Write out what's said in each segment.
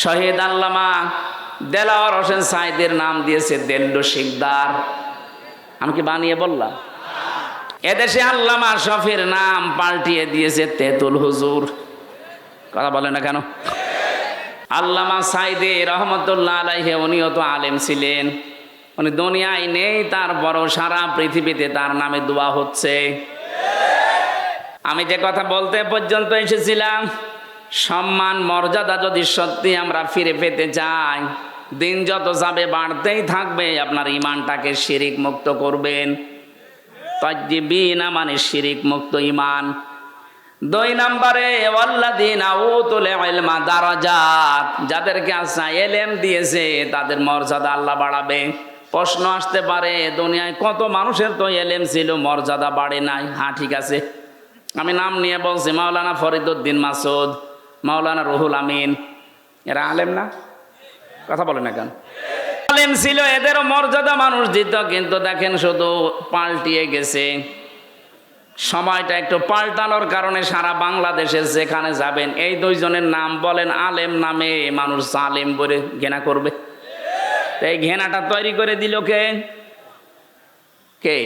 শহীদ আল্লামা দেলাওয়ার হোসেন সাঈদীর নাম দিয়েছে দেল্লু শিকদার। আমি কি বানিয়ে বললাম? এদেশে আল্লামা শফির নাম পাল্টিয়ে দিয়েছে তেতুল হুজুর। কথা বলে না কেন? আল্লামা সাঈদী রহমতুল্লাহ আলাইহি উনিও তো আলেম ছিলেন, উনি দুনিয়ায় নেই, তারপরও সারা পৃথিবীতে তার নামে দোয়া হচ্ছে। আমি যে কথা বলতে পর্যন্ত এসেছিলাম, সম্মান মর্যাদা যদি সত্যি আমরা ফিরে পেতে চাই, দিন যত যাবে বাড়তেই থাকবে। আপনার ইমানটাকে শিরিক মুক্ত করবেন। তাজ্জিবিনা মানে শিরিক মুক্ত ইমান। 2 নম্বরে ওয়াল্লাযীনা উতুল ইলমা দারাজাত, যাদেরকে আল্লাহ ইলম দিয়েছে তাদের মর্যাদা আল্লাহ বাড়াবে। প্রশ্ন আসতে পারে, দুনিয়ায় কত মানুষের তো ইলম ছিল, মর্যাদা বাড়ে নাই। হ্যাঁ, ঠিক আছে, আমি নাম নিয়ে বলছি, মাওলানা ফরিদউদ্দিন মাসুদ, মাওলানা রুহুল আমিন, এরা আলেম না? কথা বলে না কেন? আলেম ছিল, এদেরও মর্যাদা মানুষ দিত, কিন্তু দেখেন শুধু পাল্টিয়ে গেছে। সময়টা একটু পাল্টানোর কারণে সারা বাংলাদেশে যেখানে যাবেন এই 2 জনের নাম বলেন, আলেম নামে মানুষ জালেম বলে ঘৃণা করবে। এই ঘৃণাটা তৈরি করে দিল কে? কে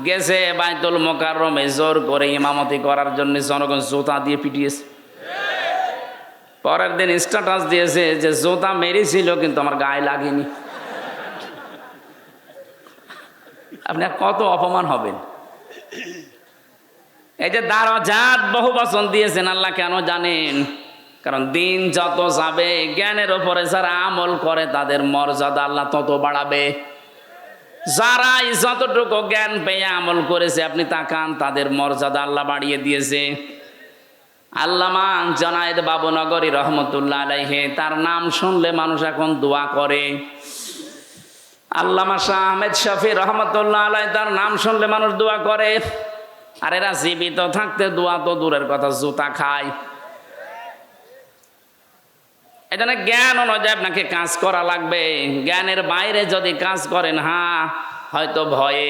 গেছে বাইতুল মোকাররমে জোর করে ইমামতি করার জন্য, জনগণ জুতা দিয়ে পিটিয়েছে। পরের দিন স্ট্যাটাস দিয়েছে যে জুতা মেরেছিল কিন্তু আমার গায়ে লাগেনি। আপনি কত অপমান হবেন? এই যে দারাজাত বহু বচন দিয়েছেন আল্লাহ, কেন জানেন? কারণ দিন যত যাবে, জ্ঞানের উপরে যারা আমল করে তাদের মর্যাদা আল্লাহ তত বাড়াবে। যারা যতটুকু জ্ঞান পেয়ে আমল করেছে, আপনি তাকান, তাদের মর্যাদা আল্লাহ বাড়িয়ে দিয়েছে। আল্লামা জনায়েদ বাবুনগরী রহমতুল্লাহ আলাইহি, তার নাম শুনলে মানুষ এখন দোয়া করে। আল্লামা শাহ আহমেদ শফি রহমতুল্লাহ আলাইহি, তার নাম শুনলে মানুষ দোয়া করে। আর এরা জীবিত থাকতে দোয়া তো দূরের কথা, জুতা খায়। এজন্য জ্ঞান অনুযায়ী আপনাকে কাজ করা লাগবে। জ্ঞানের বাইরে যদি কাজ করেন, হ্যাঁ হয়তো ভয়ে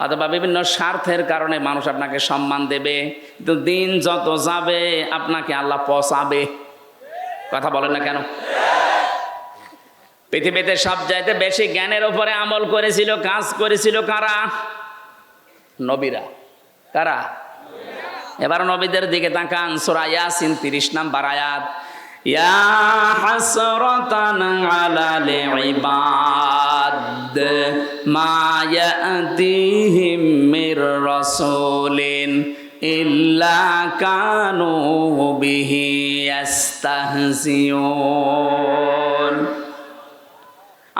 অথবা বিভিন্ন স্বার্থের কারণে মানুষ আপনাকে সম্মান দেবে, কিন্তু দিন যত যাবে আপনাকে আল্লাহ পচাবে। কথা বলেন না কেন? পৃথিবীতে সবচাইতে বেশি জ্ঞানের উপরে আমল করেছিল, কাজ করেছিল কারা? নবীরা। কারা? এবার নবীদের দিকে তাকান, সূরা ইয়াসিন 30 নম্বর আয়াত। ইয়া হাসরাতান আলাল ইবাদ মা ইয়াতিহিম মির রাসূলিন ইল্লা কানু বিহি ইস্তাহজিউন।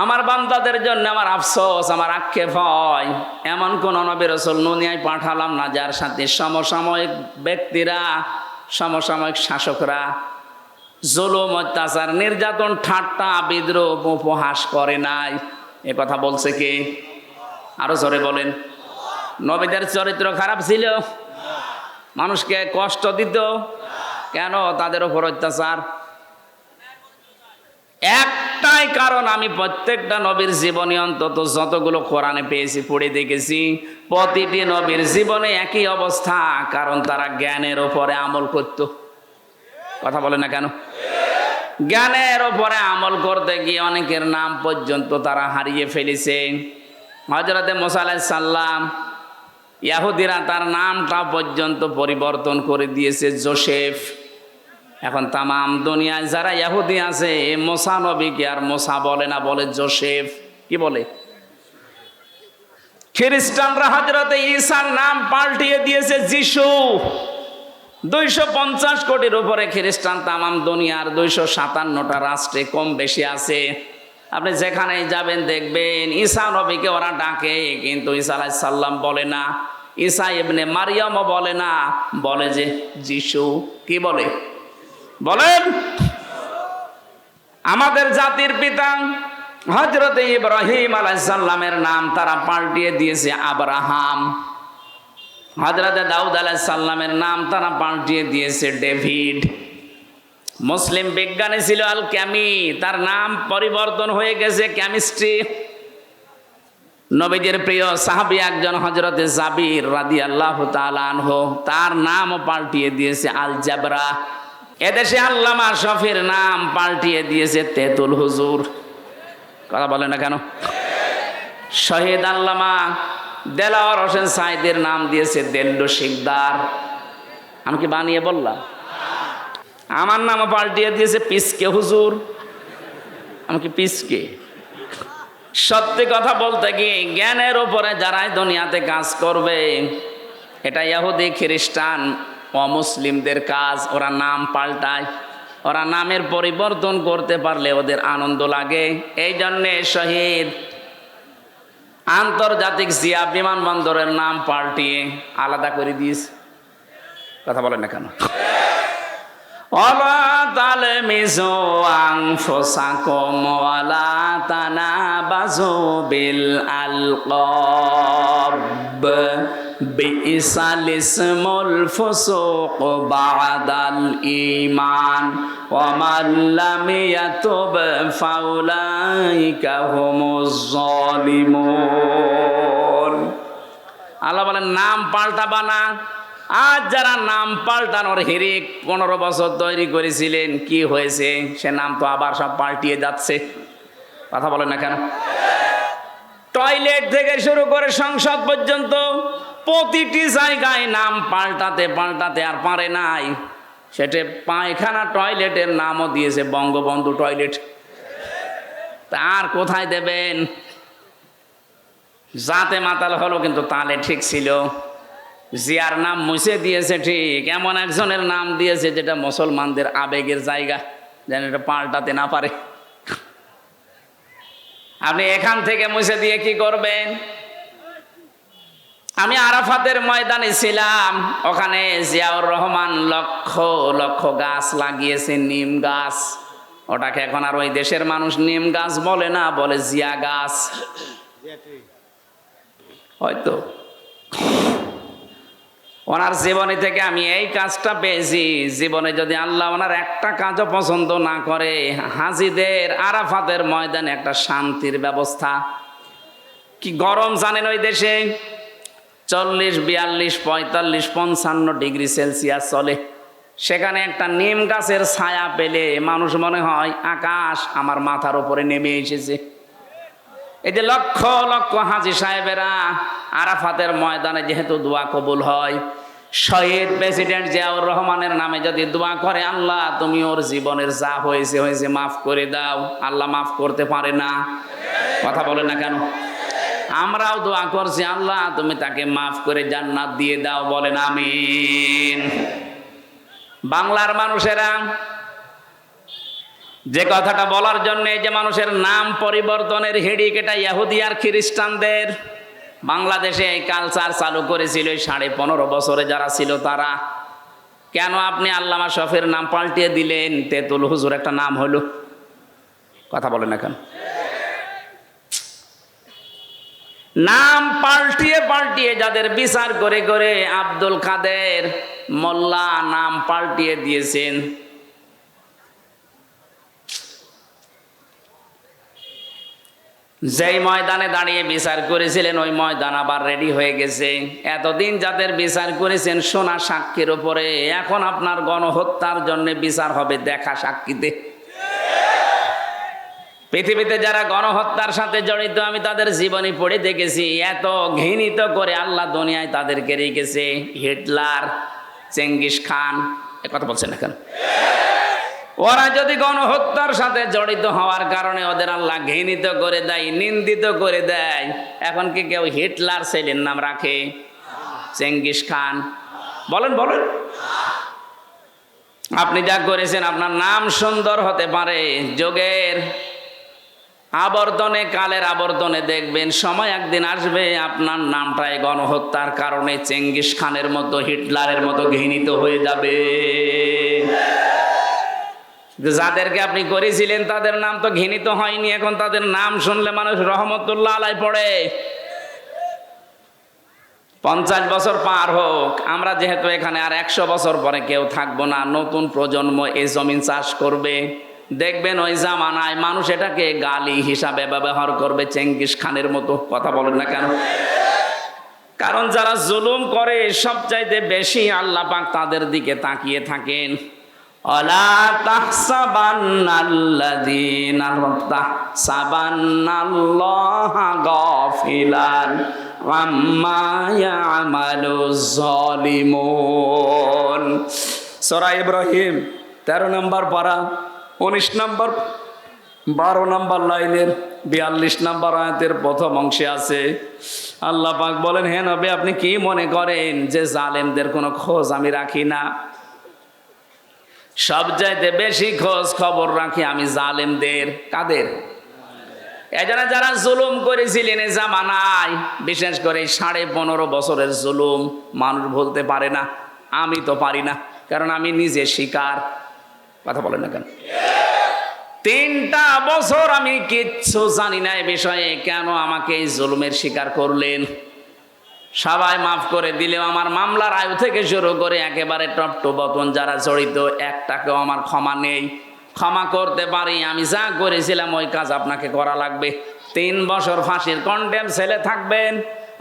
আমার বান্দাদের জন্য আমার আফসোস, আমার আক্ষেপ হয়, এমন কোন নবী রাসূল দুনিয়ায় পাঠালাম না যার সাথে সমসাময়িক ব্যক্তিরা, সমসাময়িক শাসকরা জুলুম, অত্যাচার, নির্যাতন, ঠাট্টা, বিদ্রূপ, উপহাস করে নাই। এ কথা বলছে কে? আরো জোরে বলেন। নবীদের চরিত্র খারাপ ছিল? মানুষকে কষ্ট দিত? কেন তাদের উপর অত্যাচার? একটাই কারণ, আমি প্রত্যেকটা নবীর জীবনে অন্তত যতগুলো কোরআনে পেয়েছি, পড়ে দেখেছি, প্রতিটি নবীর জীবনে একই অবস্থা, কারণ তারা জ্ঞানের উপরে আমল করত। কথা বলে না কেন? জ্ঞানের উপরে আমল করতে গিয়ে অনেকের নাম পর্যন্ত তারা হারিয়ে ফেলেছে। হযরতে মুসা আলাইহিস সালাম, ইহুদিরা তার নামটা পর্যন্ত পরিবর্তন করে দিয়েছে জোসেফ। এখন তামাম দুনিয়ায় যারা ইহুদি আছে, মুসা নবীকে আর মুসা বলে না, বলে জোসেফ। কি বলে? খ্রিস্টানরা হযরতে ঈসার নাম পাল্টিয়ে দিয়েছে যিশু। 250 কোটির উপরে খ্রিস্টান তামাম দুনিয়ার 257টা রাষ্ট্রে কম বেশি আছে। আপনি যেখানেই যাবেন দেখবেন ঈসা নবীকে ওরা ডাকে, কিন্তু ঈসা আলাইহিস সালাম বলে না, ঈসা ইবনে মারিয়ামও বলে না, বলে যে যিশু। কি বলে? বলেন। আমাদের জাতির পিতা হযরতে ইব্রাহিম আলাইহিস সালামের নাম তারা পাল্টিয়ে দিয়েছে আব্রাহাম। হযরতে দাউদ আলাইহিস সালামের নাম তারা পাল্টিয়ে দিয়েছে ডেভিড। মুসলিম বিজ্ঞানী ছিল আল ক্যামি, তার নাম পরিবর্তন হয়ে গেছে কেমিস্ট্রি। নবীজির প্রিয় সাহাবী একজন হযরতে জাবির রাদিয়াল্লাহু তাআলা আনহু, তার নামও পাল্টিয়ে দিয়েছে আল জাবরা। এদেশে আল্লামা শফির নাম পাল্টিয়ে দিয়েছে তেতুল হুজুর। কথা বলে না কেন? শহীদ আল্লামা দেলাওয়ার হোসেন সাইদের নাম দিয়েছে দেল্লু শিকদার। আমি কি বানিয়ে বললাম? আমার নামও পাল্টিয়ে দিয়েছে পিসকে হুজুর। আমি কি পিসকে? সত্যি কথা বলতে কি, জ্ঞানের উপরে যারাই দুনিয়াতে কাজ করবে, এটা ইহুদি খ্রিস্টান অমুসলিমদের কাজ। ওরা নাম পাল্টায়, ওরা নামের পরিবর্তন করতে পারলে ওদের আনন্দ লাগে। এই জন্যে শহীদ আন্তর্জাতিক জিয়া বিমানবন্দরের নাম পাল্টিয়ে আলাদা করে দিয়েছে। কথা বলেন না কেন? ওয়ালা তালমিজু আনফুসাকুম ওয়ালা তানাবাযু বিল আলকাব বিইসাল ইসমুল ফুসুক বা'দাল ঈমান ওয়া মান লাম ইয়াতুব ফাউলাইকা হুমুজ জালিমুন। আল্লাহ বলেন নাম পাল্টাবা না। আজ যারা নাম পাল্টানোর হিরিক 15 বছর তৈরি করেছিলেন, কি হয়েছে? সে নাম তো আবার সব পাল্টিয়ে যাচ্ছে। কথা বলেন না কেন? টয়লেট থেকে শুরু করে সংসদ পর্যন্ত প্রতিটি জায়গায় নাম পাল্টাতে পাল্টাতে আর পারে নাই। সেটা পায়খানা টয়লেটের নামও দিয়েছে বঙ্গবন্ধু টয়লেট। তার কোথায় দেবেন? জাতে মাতাল হলো কিন্তু তালে ঠিক ছিল। জিয়ার নাম মুছে দিয়েছে ঠিক, এমন একজনের নাম দিয়েছে যেটা মুসলমানদের আবেগের জায়গা, যেন এটা পাল্টাতে না পারে। আপনি এখান থেকে মুছে দিয়ে কি করবেন? আমি আরাফাতের ময়দানে ছিলাম, ওখানে জিয়াউর রহমান লক্ষ লক্ষ গাছ লাগিয়েছে, নিম গাছ। ওটাকে এখন আর ওই দেশের মানুষ নিম গাছ বলে না, বলে জিয়া গাছ। হয়তো ওনার জীবনী থেকে আমি এই কাজটা পেয়েছি। জীবনে যদি আল্লাহ ওনার একটা কাজও পছন্দ না করে, হাজিদের আরাফাতের ময়দানে একটা শান্তির ব্যবস্থা। কি গরম জানেন ওই দেশে? 40, 42, 45, 55 ডিগ্রি সেলসিয়াস চলে। সেখানে একটা নিম গাছের ছায়া পেলে মানুষ মনে হয় আকাশ আমার মাথার উপরে নেমে এসেছে। এই যে লক্ষ লক্ষ হাজী সাহেবেরা আরাফাতের ময়দানে যেহেতু দোয়া কবুল হয়, শহীদ প্রেসিডেন্ট জিয়াউর রহমানের নামে যদি দোয়া করে, আল্লাহ তুমি ওর জীবনের যা হয়েছে হয়েছে মাফ করে দাও, আল্লাহ মাফ করতে পারে না? কথা বলে না কেন? আমরাও দোয়া করছি, আল্লাহ তুমি তাকে মাফ করে জান্নাত দিয়ে দাও। বলেন আমিন। বাংলার মানুষেরা যে কথাটা বলার জন্য, যে মানুষের নাম পরিবর্তনের হেডিক, এটা ইহুদি আর খ্রিস্টানদের। বাংলাদেশে এই কালচার চালু করেছিল 15.5 বছরে যারা ছিল তারা। কেন আপনি আল্লামা শফির নাম পাল্টিয়ে দিলেন? তেতুল হুজুর একটা নাম হলো। কথা বলেন না কেন? নাম পাল্টিয়ে পাল্টিয়ে যাদের বিচার করে করে আব্দুল কাদের মোল্লা নাম পাল্টিয়ে দিয়েছেন। যেই ময়দানে দাঁড়িয়ে বিচার করেছিলেন ওই ময়দান আবার রেডি হয়ে গেছে। এতদিন যাদের বিচার করেছেন সোনা সাক্ষীর উপরে, এখন আপনার গণহত্যার জন্য বিচার হবে দেখা সাক্ষীতে। পৃথিবীতে যারা গণহত্যার সাথে জড়িত, আমি তাদের জীবনী পড়ে দেখেছি। এত ঘৃণিত করে আল্লাহ দুনিয়ায় তাদেরকে রেখেছে। হিটলার, চেঙ্গিস খান, এ কথা বলছেন এখন। ওরা যদি গণহত্যার সাথে জড়িত হওয়ার কারণে ওদের আল্লাহ ঘৃণিত করে দেয়, নিন্দিত করে দেয়, এখন কি কেউ হিটলার ছেলের নাম রাখে? Genghis Khan? বলেন বলেন। আপনি যা করেছেন, আপনার নাম সুন্দর হতে পারে, যোগের আবর্তনে, কালের আবর্তনে দেখবেন সময় একদিন আসবে আপনার নামটাই গণহত্যার কারণে চেঙ্গিস খানের মতো, হিটলারের মতো ঘৃণিত হয়ে যাবে। যাদেরকে আপনি করেছিলেন তাদের নাম তো ঘৃণিত হয়নি, এখন তাদের নাম শুনলে মানুষ রহমতুল্লাহ আলাই পড়ে। 50 বছর পার হোক, আমরা যেহেতু এখানে আর 100 বছর পরে কেউ থাকবো না, নতুন প্রজন্ম এই জমিন চাষ করবে। দেখবেন ওই জামানায় মানুষ এটাকে গালি হিসাবে ব্যবহার করবে, চেঙ্গিস খানের মতো। কথা বলেন না কেন? কারণ যারা জুলুম করে সবচাইতে বেশি আল্লাহ পাক তাদের দিকে তাকিয়ে থাকেন। ওয়ালা তাহসাবান্নাল্লাযীনা গাফিলান আম্মা ইয়ামালুজ জালিমুন। সূরা ইব্রাহিম 13 নম্বর পারা 19 নম্বর 12 নম্বর লাইনের 42 নম্বর আয়াতের প্রথম অংশে আছে আল্লাহ পাক বলেন, হে নবী আপনি কি মনে করেন যে জালেমদের কোনো খোঁজ আমি রাখি না? সবচাইতে বেশি খোঁজ খবর রাখি আমি জালেমদের। কাদের? এজন্য যারা জুলুম করেছিলেন এই জামানায়, বিশেষ করে 15.5 বছরের জুলুম মানুষ বলতে পারে না, আমি তো পারি না, কারণ আমি নিজে শিকার। কথা বলেন না কেন? 3টা বছর আমি কিচ্ছু জানি না এ বিষয়ে, কেন আমাকে এই জুলুমের শিকার করলেন? সবাই মাফ করে দিলেও আমার মামলার আয়ু থেকে শুরু করে একেবারে টপ টু বতন যারা জড়িত, একটাকেও আমার ক্ষমা নেই। ক্ষমা করতে পারি, আমি যা করেছিলাম ওই কাজ আপনাকে করা লাগবে। 3 বছর ফাঁসির কন্ডেম ছেলে থাকবেন,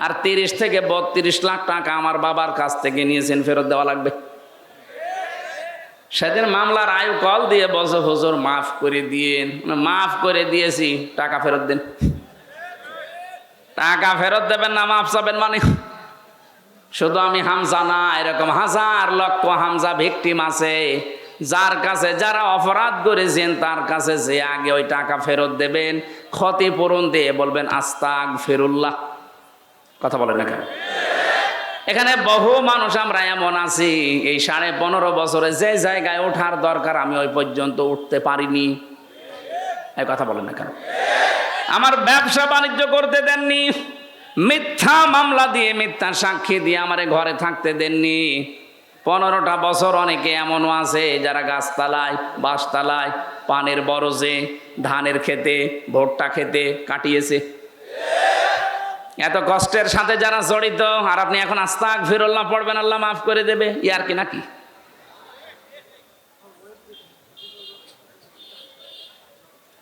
আর 30 থেকে 32 লাখ টাকা আমার বাবার কাছ থেকে নিয়েছেন, ফেরত দেওয়া লাগবে। সেদিন মামলার আয়ু কল দিয়ে বলছে, হুজুর মাফ করে দিয়েন। মাফ করে দিয়েছি, টাকা ফেরত দেন। টাকা ফেরত দেবেন না, মাফ চাবেন মানে? শুধু আমি হামজা না, এরকম হাজার লক্ষ হামজা ভিকটিম আছে, যার কাছে যারা অপরাধ করেছেন তার কাছে যে আগে ওই টাকা ফেরত দেবেন, ক্ষতিপূরণ দিয়ে বলবেন আস্তাগফিরুল্লাহ। কথা বলেন না কেন? এখানে বহু মানুষ আমরা এমন আছি, এই 15.5 বছরে যে জায়গায় ওঠার দরকার আমি ওই পর্যন্ত উঠতে পারিনি। এই কথা বলেন না কেন? আমার ব্যবসা বাণিজ্য করতে দেননি, মিথ্যা মামলা দিয়ে মিথ্যা সাক্ষী দিয়ে আমারে ঘরে থাকতে দেননি। 15টা বছর অনেকে এমনও আছে যারা গাছতলায়, বাঁশতলায়, পানের বরজে, ধানের খেতে, ভুট্টা খেতে কাটিয়েছে। এত কষ্টের সাথে যারা জড়িত, আর আপনি এখন আস্তাগফিরুল্লাহ পড়বেন আল্লাহ মাফ করে দেবে, ইয়ার কি নাকি?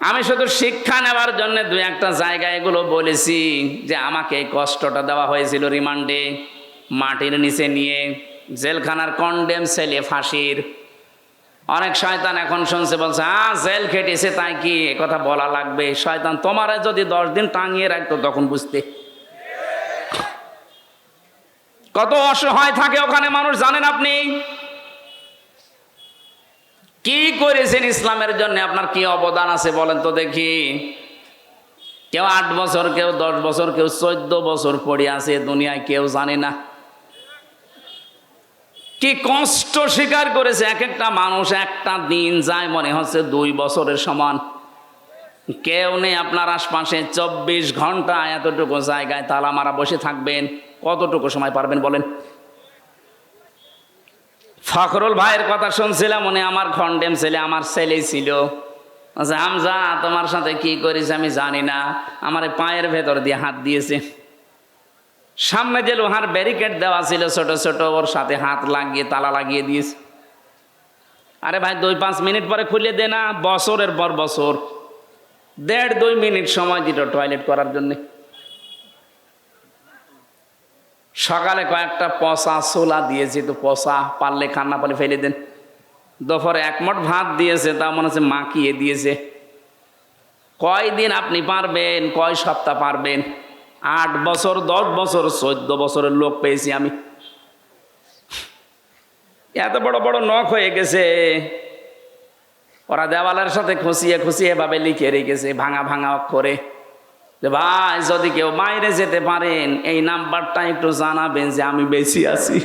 আমি শুধু শিক্ষা নেওয়ার জন্য 2-1টা জায়গায় এগুলো বলেছি যে আমাকে এই কষ্টটা দেওয়া হয়েছিল রিমান্ডে, মাটির নিচে নিয়ে, জেলখানার কন্ডেম ছেলে ফাঁসির। অনেক শয়তান এখন শুনছে, বলছে জেল খেটেছে তাই কি এ কথা বলা লাগবে? শয়তান তোমারে যদি 10 দিন টাঙিয়ে রাখতো তখন বুঝতে। কত অসহায় থাকে ওখানে মানুষ জানেন আপনি? কি করেছেন ইসলামের জন্য, আপনার কি অবদান আছে বলেন তো দেখি। কেউ 8 বছর, কেউ 10 বছর, কেউ 14 বছর পড়ে আছে দুনিয়ায়, কেউ জানে না কি কষ্ট স্বীকার করেছে। এক একটা মানুষ, একটা দিন যায় মনে হচ্ছে 2 বছরের সমান। কেউ নেই আপনার আশপাশে, 24 ঘন্টা এতটুকু জায়গায় তালা মারা বসে থাকবেন, কতটুকু সময় পারবেন বলেন? ফখরুল ভাইয়ের কথা শুনছিলাম, উনি আমার কন্ডেম ছেলে, আমার ছেলেই ছিল। আচ্ছা হামজা তোমার সাথে কি করেছে আমি জানি না, আমার পায়ের ভেতর দিয়ে হাত দিয়েছে। সামনে যে লোহার ব্যারিকেড দেওয়া ছিল ছোট ছোট, ওর সাথে হাত লাগিয়ে তালা লাগিয়ে দিয়েছে। আরে ভাই 2-5 মিনিট পরে খুলে দে না, বছরের পর বছর 1.5-2 মিনিট সময় দিল টয়লেট করার জন্যে। সকালে কয়েকটা পচা ছোলা দিয়েছে, তো পচা, পারলে খান, না পারলে ফেলে দেন। দুপুরে 1 মুঠ ভাত দিয়েছে, তা মনে হচ্ছে মাখিয়ে দিয়েছে। কয়দিন আপনি পারবেন? কয় সপ্তাহ পারবেন? 8 বছর, 10 বছর, 14 বছরের লোক পেয়েছি আমি। এত বড় বড় নখ হয়ে গেছে, ওরা দেওয়ালের সাথে খুশিয়ে খুশিয়ে এভাবে লিখে রেখেছে ভাঙা ভাঙা অক্ষরে যে ভাই যদি কেউ বাইরে যেতে পারেন এই নাম্বারটা একটু জানাবেন যে আমি বেশি আছি।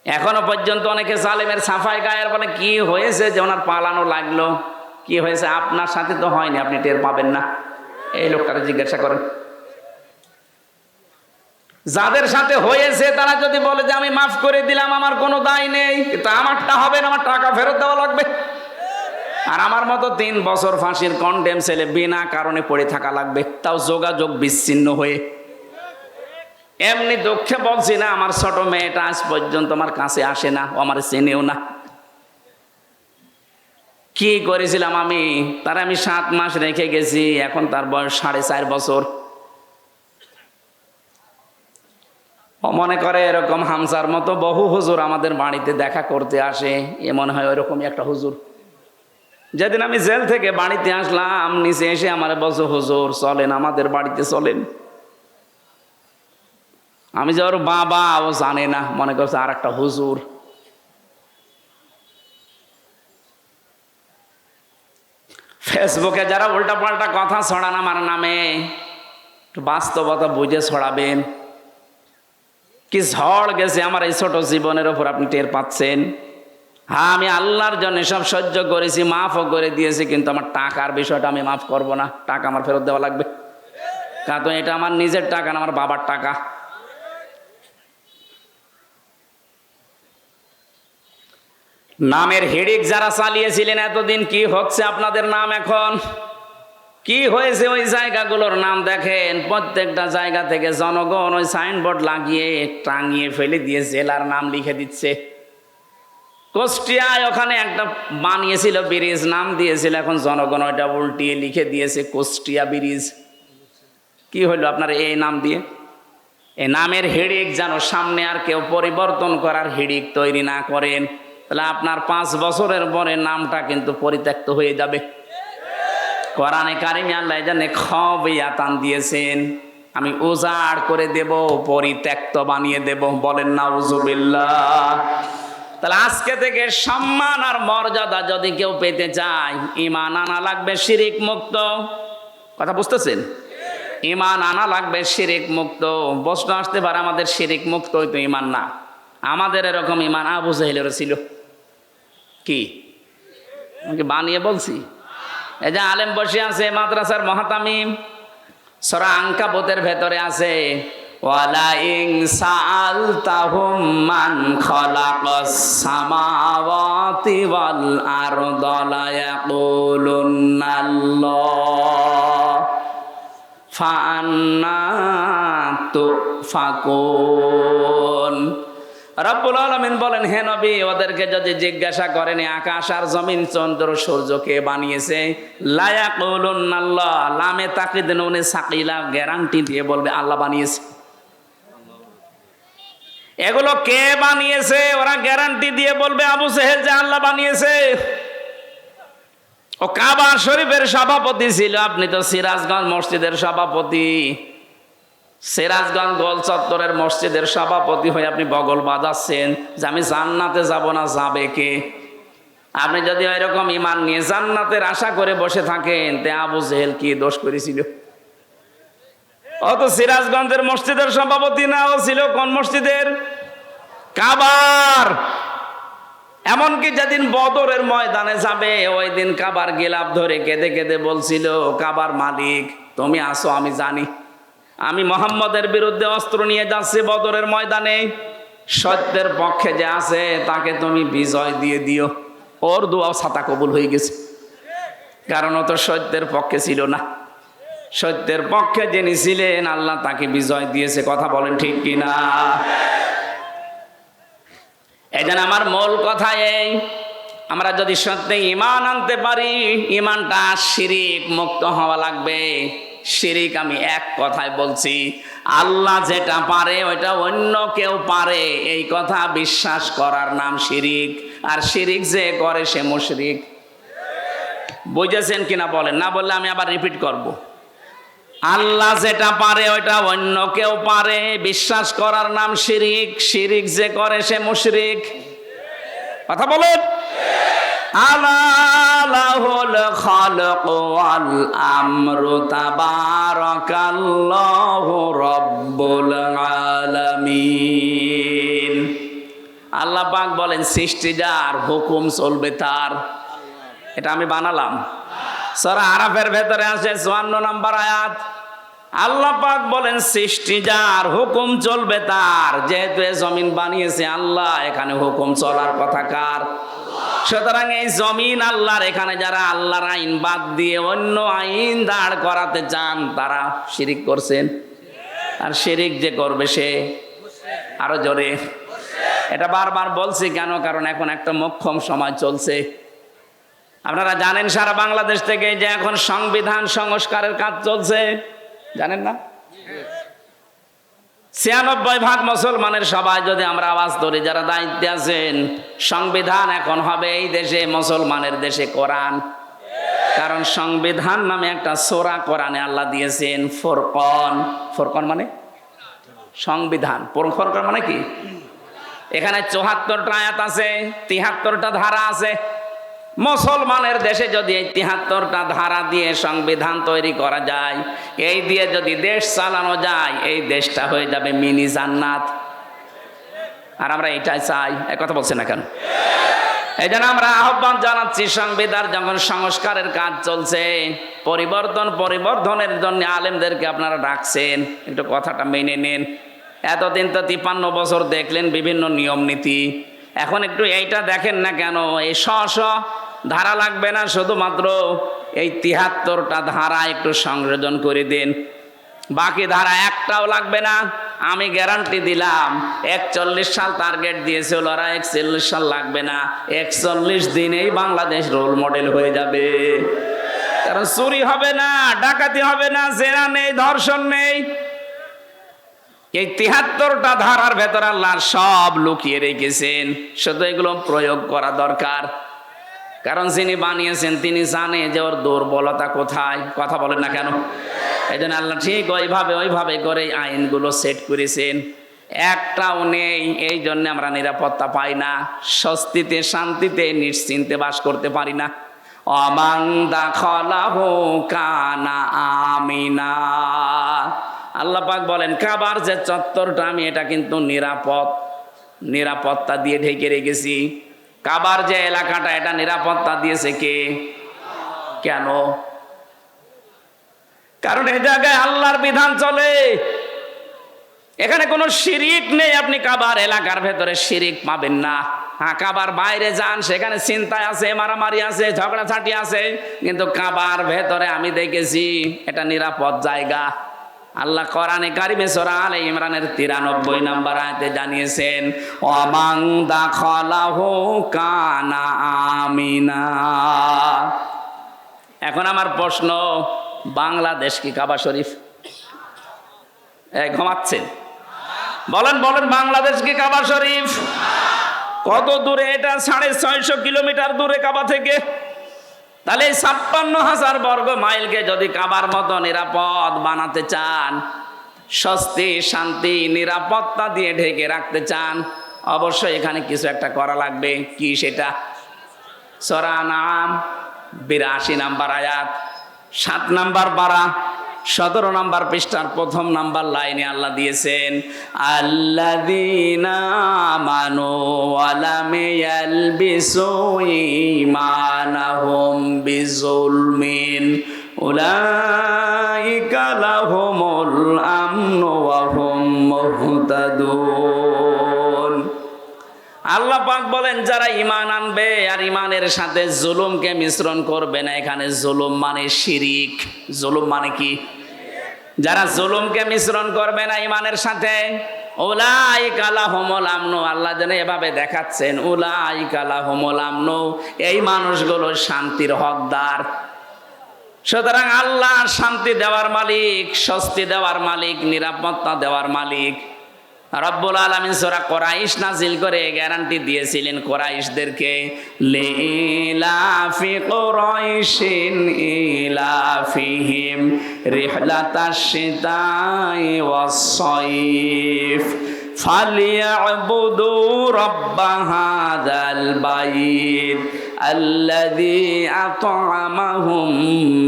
এখনো পর্যন্ত অনেকে জালেমের সাফাই গায়ের বলে কি হয়েছে যে ওনার পালানো লাগলো, কি হয়েছে? আপনার সাথে তো হয়নি, আপনি টের পাবেন না। এই লোকটাকে জিজ্ঞাসা করেন। যাদের সাথে হয়েছে তারা যদি বলে যে আমি মাফ করে দিলাম, আমার কোনো দায় নেই, কিন্তু আমারটা হবে না, আমার টাকা ফেরত দেওয়া লাগবে। আর আমার মতো 3 বছর ফাঁসির কন্ডেম ছেলে বিনা কারণে পড়ে থাকা লাগবে, তাও যোগাযোগ বিচ্ছিন্ন হয়ে। এমনি দুঃখে বলছি না, আমার ছোট মেয়েটা আজ পর্যন্ত আমার কাছে আসে না, ও আমার চেনেও না। কি করেছিলাম আমি? তারা আমি 7 মাস রেখে গেছি, এখন তার বয়স 4.5 বছর। ও মনে করে এরকম হামসার মতো বহু হুজুর আমাদের বাড়িতে দেখা করতে আসে, এ মনে হয় ওইরকমই একটা হুজুর। যেদিন আমি জেল থেকে বাড়িতে আসলাম, নিচে এসে আমার বলছে, হুজুর চলেন আমাদের বাড়িতে চলেন। আমি যে ওর বাবা, ও জানে না, মনে করছে আর একটা হুজুর। ফেসবুকে যারা উল্টা পাল্টা কথা ছড়ান আমার নামে, একটু বাস্তবতা বুঝে ছড়াবেন। কি ঝড় গেছে আমার এই ছোট জীবনের ওপর, আপনি টের পাচ্ছেন। হ্যাঁ, আমি আল্লাহর জন্য সব সহ্য করেছি, মাফও করে দিয়েছি, কিন্তু আমার টাকার বিষয়টা আমি মাফ করব না। টাকা আমার ফেরত দেওয়া লাগবে, কারণ এটা আমার নিজের টাকা না, আমার বাবার টাকা। নামের হিড়িক যারা চালিয়েছিলেন এতদিন, কি হচ্ছে আপনাদের নাম এখন? কি হয়েছে ওই জায়গাগুলোর নাম দেখেন। প্রত্যেকটা জায়গা থেকে জনগণ ওই সাইনবোর্ড লাগিয়ে টাঙিয়ে ফেলে দিয়ে জেলার নাম লিখে দিচ্ছে। কুষ্টিয়ায় ওখানে একটা বানিয়েছিল ব্রিজ, নাম দিয়েছিল, এখন জনগণ ওইটা উল্টিয়ে লিখে দিয়েছে কুষ্টিয়া ব্রিজ। কি হলো আপনার এই নাম দিয়ে? এই নামের হিড়িক যেন সামনে আর কেউ পরিবর্তন করার হিড়িক তৈরি না করেন, তাহলে আপনার 5 বছরের পরে নামটা কিন্তু পরিত্যক্ত হয়ে যাবে। কোরআনে কারিমে আল্লাহ জানে খবিয়াতান দিয়েছেন, আমি উজাড় করে দেব, পরিত্যক্ত বানিয়ে দেব। বলেন নাউজুবিল্লাহ। তাহলে আজকে থেকে সম্মান আর মর্যাদা যদি কেউ পেতে চায়, ঈমান আনা লাগবে শিরিক মুক্ত। কথা বুঝতেছেন? ঈমান আনা লাগবে শিরিক মুক্ত। প্রশ্ন আসতে পারে, আমাদের শিরিক মুক্ত হইতো ঈমান না। আমাদের এরকম ঈমান আবু জাহেলের ছিল। কি আমি বানিয়ে বলছি? এই যে আলেম বসে আছে মাদ্রাসার মহাতামিম, সূরা আনকাবুতের ভেতরে আছে, ওয়ালা ইন সাআলতাহুম মান খালাকাস সামাওয়াতি ওয়াল আরদা লা ইয়াকুলুন্নাল্লাহ ফাআন্না তুফাকুন। রব্বুল আলামিন বলেন, হে নবী, ওদেরকে যদি জিজ্ঞাসা করেন আকাশ আর জমিন, চন্দ্র সূর্য কে বানিয়েছে, লা ইয়াকুলুন্নাল্লাহ, লামে তাকিদ নুনে সাকিলা, গ্যারান্টি দিয়ে বলবে আল্লাহ বানিয়েছে। এগুলো কে বানিয়েছে? ওরা গ্যারান্টি দিয়ে বলবে আবু জেহেল যে আল্লাহ বানিয়েছে। ও কাবা শরীফের সভাপতি ছিল, আপনি তো সিরাজগঞ্জ মসজিদের সভাপতি। সিরাজগঞ্জ গোল চত্বরের মসজিদের সভাপতি হয়ে আপনি বগল বাজাচ্ছেন যে আমি জান্নাতে যাব না, যাবে কে? আপনি যদি এরকম ঈমান নিয়ে জান্নাতের আশা করে বসে থাকেন, তে আবু জেহেল কি দোষ করেছিল? ও তো সিরাজগঞ্জের মসজিদের সভাপতি না, ও ছিল কোন মসজিদের? কাবার। এমনকি যেদিন বদরের ময়দানে যাবে, ওই দিন কাবার গিলাফ ধরে কেঁদে কেঁদে বলছিল, কাবার মালিক তুমি আসো, আমি জানি আমি মুহাম্মদের বিরুদ্ধে অস্ত্র নিয়ে যাচ্ছি বদরের ময়দানে, সত্যের পক্ষে যে আছে তাকে তুমি বিজয় দিয়ে দিও। ওর দোয়া ছাতা কবুল হয়ে গেছে, কারণ ও তো সত্যের পক্ষে ছিল না। সত্যের পক্ষে যিনি ছিলেন, আল্লাহ তাকে বিজয় দিয়েছে। কথা বলেন ঠিক কিনা? এই জন্য আমার মূল কথা এই, আমরা যদি সত্যি ঈমান আনতে পারি, ঈমানটা শিরিক মুক্ত হওয়া লাগবে। শিরিক আমি এক কথায় বলছি, আল্লাহ যেটা পারে ওইটা অন্য কেউ পারে, এই কথা বিশ্বাস করার নাম শিরিক। আর শিরিক যে করে সে মুশরিক। বুঝেছেন কিনা বলেন? না বললে আমি আবার রিপিট করব। আল্লাহ যেটা পারে ওইটা অন্য কেউ পারে, বিশ্বাস করার নাম শিরিক। শিরিক যে করে সে মুশরিক। কথা বলেন। আলাহুল খালক ওয়াল আমরু তাবারাকাল্লাহু রাব্বুল আলামিন। আল্লাহ পাক বলেন, সৃষ্টি যার, হুকুম চলবে তার। এটা আমি বানালাম। সূরা আরাফের ভেতরে আছে 54 নম্বর আয়াত। আল্লাহ পাক বলেন, সৃষ্টি যার, হুকুম চলবে তার। যেহেতু এই জমিন বানিয়েছে আল্লাহ, এখানে হুকুম চলার কথা কার? সুতরাং এই জমিন আল্লাহর, এখানে যারা আল্লাহর আইন বাদ দিয়ে অন্য আইন দাঁড় করাতে চান, তারা শিরিক করছেন। আর শিরিক যে করবে সে, আরো জোরে, এটা বারবার বলছি কেন? কারণ এখন একটা মোক্ষম সময় চলছে। আপনারা জানেন সারা বাংলাদেশ থেকে যে এখন সংবিধান সংস্কারের কাজ চলছে, জানেন না? ৯৬% মুসলমানের সবাই যদি আমরা আওয়াজ ধরি, যারা দায়িত্বে আছেন, সংবিধান এখন হবে এই দেশে মুসলমানের দেশে কোরআন। কারণ সংবিধান নামে একটা সূরা কোরআনে আল্লাহ দিয়েছেন, ফুরকান। ফুরকান মানে সংবিধান, ফুরকান মানে কি? এখানে ৭৪টা আয়াত আছে, ৭৩টা ধারা আছে। মুসলমানের দেশে যদি এই ৭৩টা ধারা দিয়ে সংবিধান তৈরি করা যায়, এই দিয়ে যদি দেশ চালানো যায়, এই দেশটা হয়ে যাবে মিনি জান্নাত। আর আমরা এটাই চাই। এক কথা বলছেন না কেন? এই জন্য আমরা আহ্বান জানাচ্ছি, সংবিধান যখন সংস্কারের কাজ চলছে, পরিবর্ধনের জন্য আলেমদেরকে আপনারা ডাকছেন, একটু কথাটা মেনে নেন। এতদিন তো ৫৩ বছর দেখলেন বিভিন্ন নিয়ম নীতি, এখন একটু এইটা দেখেন না কেন? এই ধারা লাগবে না, শুধুমাত্র এই ৭৩টা ধারা একটু সংযোজন করে দিন, বাকি ধারা একটাও লাগবে না। আমি গ্যারান্টি দিলাম, ৪১ সাল টার্গেট দিয়েছিল, ওরা ৪১ সাল লাগবে না, ৪১ দিনেই বাংলাদেশ রোল মডেল হয়ে যাবে। কারণ চুরি হবে না, ডাকাতি হবে না, জেনা নেই, ধর্ষণ নেই। এই ৭৩টা ধারার ভেতর আল্লাহ সব লুকিয়ে রেখেছেন, শুধু এগুলো প্রয়োগ করা দরকার। কারণ যিনি বানিয়েছেন তিনি জানে যে ওর দুর্বলতা কোথায়। কথা বলেন না কেন? এই জন্য আল্লাহ ঠিক ওইভাবে করে আইনগুলো সেট করেছেন, একটাও নেই। এই জন্য আমরা নিরাপত্তা পাই না, স্বস্তিতে শান্তিতে নিশ্চিন্তে বাস করতে পারি না। অমান দাখালাহু কানা আমিনা। আল্লাহ পাক বলেন, কাবার যে চত্বরটা আমি এটা কিন্তু নিরাপত্তা দিয়ে ঢেকে রেখেছি। কাবার যে এলাকাটা এটা নিরাপত্তা দিয়েছে কে? কেন? কারণ এই জায়গায় আল্লাহর বিধান চলে, এখানে কোনো শিরিক নেই। আপনি কাবার এলাকার ভেতরে শিরিক পাবেন না। হ্যাঁ, কাবার বাইরে যান, সেখানে চিন্তায় আছে, মারামারি আছে, ঝগড়াঝাটি আছে, কিন্তু কাবার ভেতরে আমি দেখেছি এটা নিরাপদ জায়গা। আল্লাহ কোরআনে কারিমে সূরা আলে ইমরানের ৯৩ নম্বর আয়াতে জানিয়েছেন, ওয়ামান দাখালাহু কানা আমিনা। এখন আমার প্রশ্ন, বাংলাদেশ কি কাবা শরীফ? ঘুমাচ্ছেন? বলেন বাংলাদেশ কি কাবা শরীফ? কত দূরে এটা? ৬৫০ কিলোমিটার দূরে কাবা থেকে। তাহলে ৫৬,০০০ বর্গ মাইলকে যদি কাবার মতো নিরাপদ বানাতে চান, স্বস্তি শান্তি নিরাপত্তা দিয়ে ঢেকে রাখতে চান, অবশ্যই এখানে কিছু একটা করা লাগবে। কি সেটা? সূরা আনআম ৮২ নম্বর আয়াত, ৭ নম্বর পারা, ১৭ নম্বর পৃষ্ঠার ১ম নম্বর লাইনে আল্লাহ দিয়েছেন, আল্লাযীনা আমানু ওয়া লাম ইয়ালবিসু ঈমানাহুম বিযুলমিন উলাইকা লাহুমুল আমনু ওয়া হুম মুহতাদুন। আল্লাহ পাক বলেন, যারা ঈমান আনবে আর ঈমানের সাথে জুলুমকে মিশ্রণ করবে না। এখানে জুলুম মানে শিরিক। জুলুম মানে কি? যারা জুলুমকে মিশ্রণ করবে না ঈমানের সাথে, উলাইকা লাহুমুল আমনু। আল্লাহ যেন এভাবে দেখাচ্ছেন, উলাইকা লাহুমুল আমনু, এই মানুষগুলো শান্তির হকদার। সুতরাং আল্লাহ শান্তি দেওয়ার মালিক, স্বস্তি দেওয়ার মালিক, নিরাপত্তা দেওয়ার মালিক। রব্বুল আলামিন সূরা কুরাইশ নাজিল করে গ্যারান্টি দিয়েছিলেন কুরাইশদেরকে, লিলাফি কুরাইশিন ইলাফিহিম রিহলাতাশ শিতাই ওয়াস সাইফ ফালিয়াবুদু রাব্ব হাযাল বাইত আল্লাযী আত'আমাহুম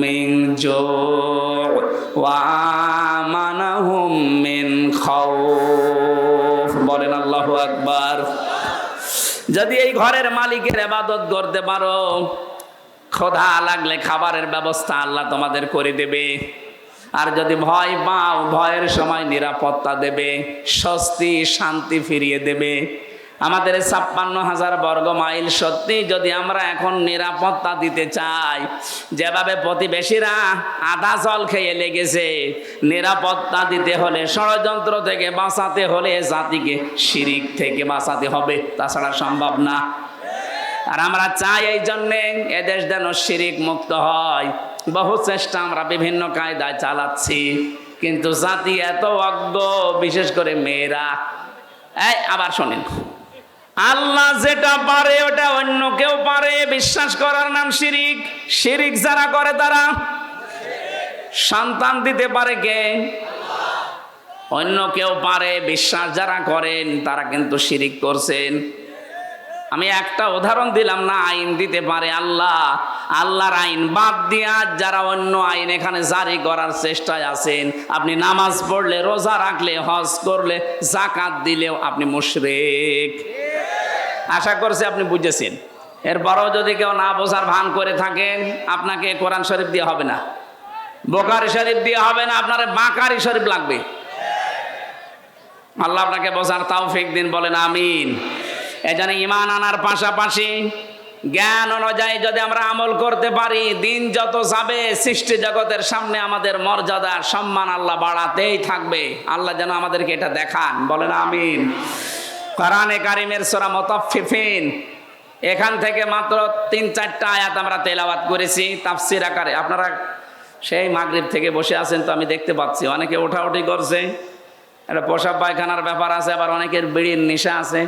মিন জু' ওয়া আমানাহুম মিন খাউফ। বলেন আল্লাহু আকবার। যদি এই ঘরের মালিকের ইবাদত করতে পারো, ক্ষুধা লাগলে খাবারের ব্যবস্থা আল্লাহ তোমাদের করে দেবে। আর যদি ভয় পাও, ভয়ের সময় নিরাপত্তা দেবে, স্বস্তি শান্তি ফিরিয়ে দেবে। আমাদের ৫৬,০০০ বর্গ মাইল সত্যি যদি আমরা এখন নিরাপত্তা দিতে চাই, যেভাবে প্রতিবেশীরা আধা জল খেয়ে লেগেছে, নিরাপত্তা দিতে হলে, ষড়যন্ত্র থেকে বাঁচাতে হলে জাতিকে শিরিক থেকে বাঁচাতে হবে, তাছাড়া সম্ভব না। আর আমরা চাই এই জন্যে এদেশ যেন শিরিক মুক্ত হয়। বহু চেষ্টা আমরা বিভিন্ন কায়দায় চালাচ্ছি। কিন্তু জাতি এত অজ্ঞ, বিশেষ করে মেয়েরা। এই আবার শোনেন, আল্লাহ যেটা পারে ওটা অন্য কেউ পারে বিশ্বাস করার নাম শিরিক। শিরিক যারা করে তারা সন্তান দিতে পারে কে? অন্য কেউ পারে, বিশ্বাস যারা করেন তারা কিন্তু শিরিক করছেন। আমি একটা উদাহরণ দিলাম না, আইন দিতে পারে আল্লাহ। আল্লাহর আইন বাদ দিয়া যারা অন্য আইন এখানে জারি করার চেষ্টায় আছেন, আপনি নামাজ পড়লে, রোজা রাখলে, হজ করলে, যাকাত দিলেও আপনি মুশরিক। আশা করছি আপনি বুঝেছেন। এরপরও যদি কেউ না বোঝার ভান করে থাকেন, আপনাকে কোরআন শরীফ দিয়ে হবে না, বুখারী শরীফ দিয়ে হবে না, আপনার বাকারি শরীফ লাগবে। আল্লাহ আপনাকে বোঝার তৌফিক দিন, বলেন আমিন। এজন্য ঈমান আনার পাশাপাশি জ্ঞান অনুযায়ী যদি আমরা আমল করতে পারি, দিন যত যাবে সৃষ্টি জগতের সামনে আমাদের মর্যাদা সম্মান আল্লাহ বাড়াতেই থাকবে। আল্লাহ যেন আমাদেরকে এটা দেখান, বলেন আমিন। কোরআনে কারিমের সূরা মুতাফফিফিন, এখান থেকে মাত্র ৩-৪টা আয়াত আমরা তেলাওয়াত করেছি তাফসীর আকারে। আপনারা সেই মাগরিব থেকে বসে আছেন তো আমি দেখতে পাচ্ছি, অনেকে ওঠাউঠি করছে, একটা পেশাব পায়খানার ব্যাপার আছে, আবার অনেকের বিড়ির নেশা আছে।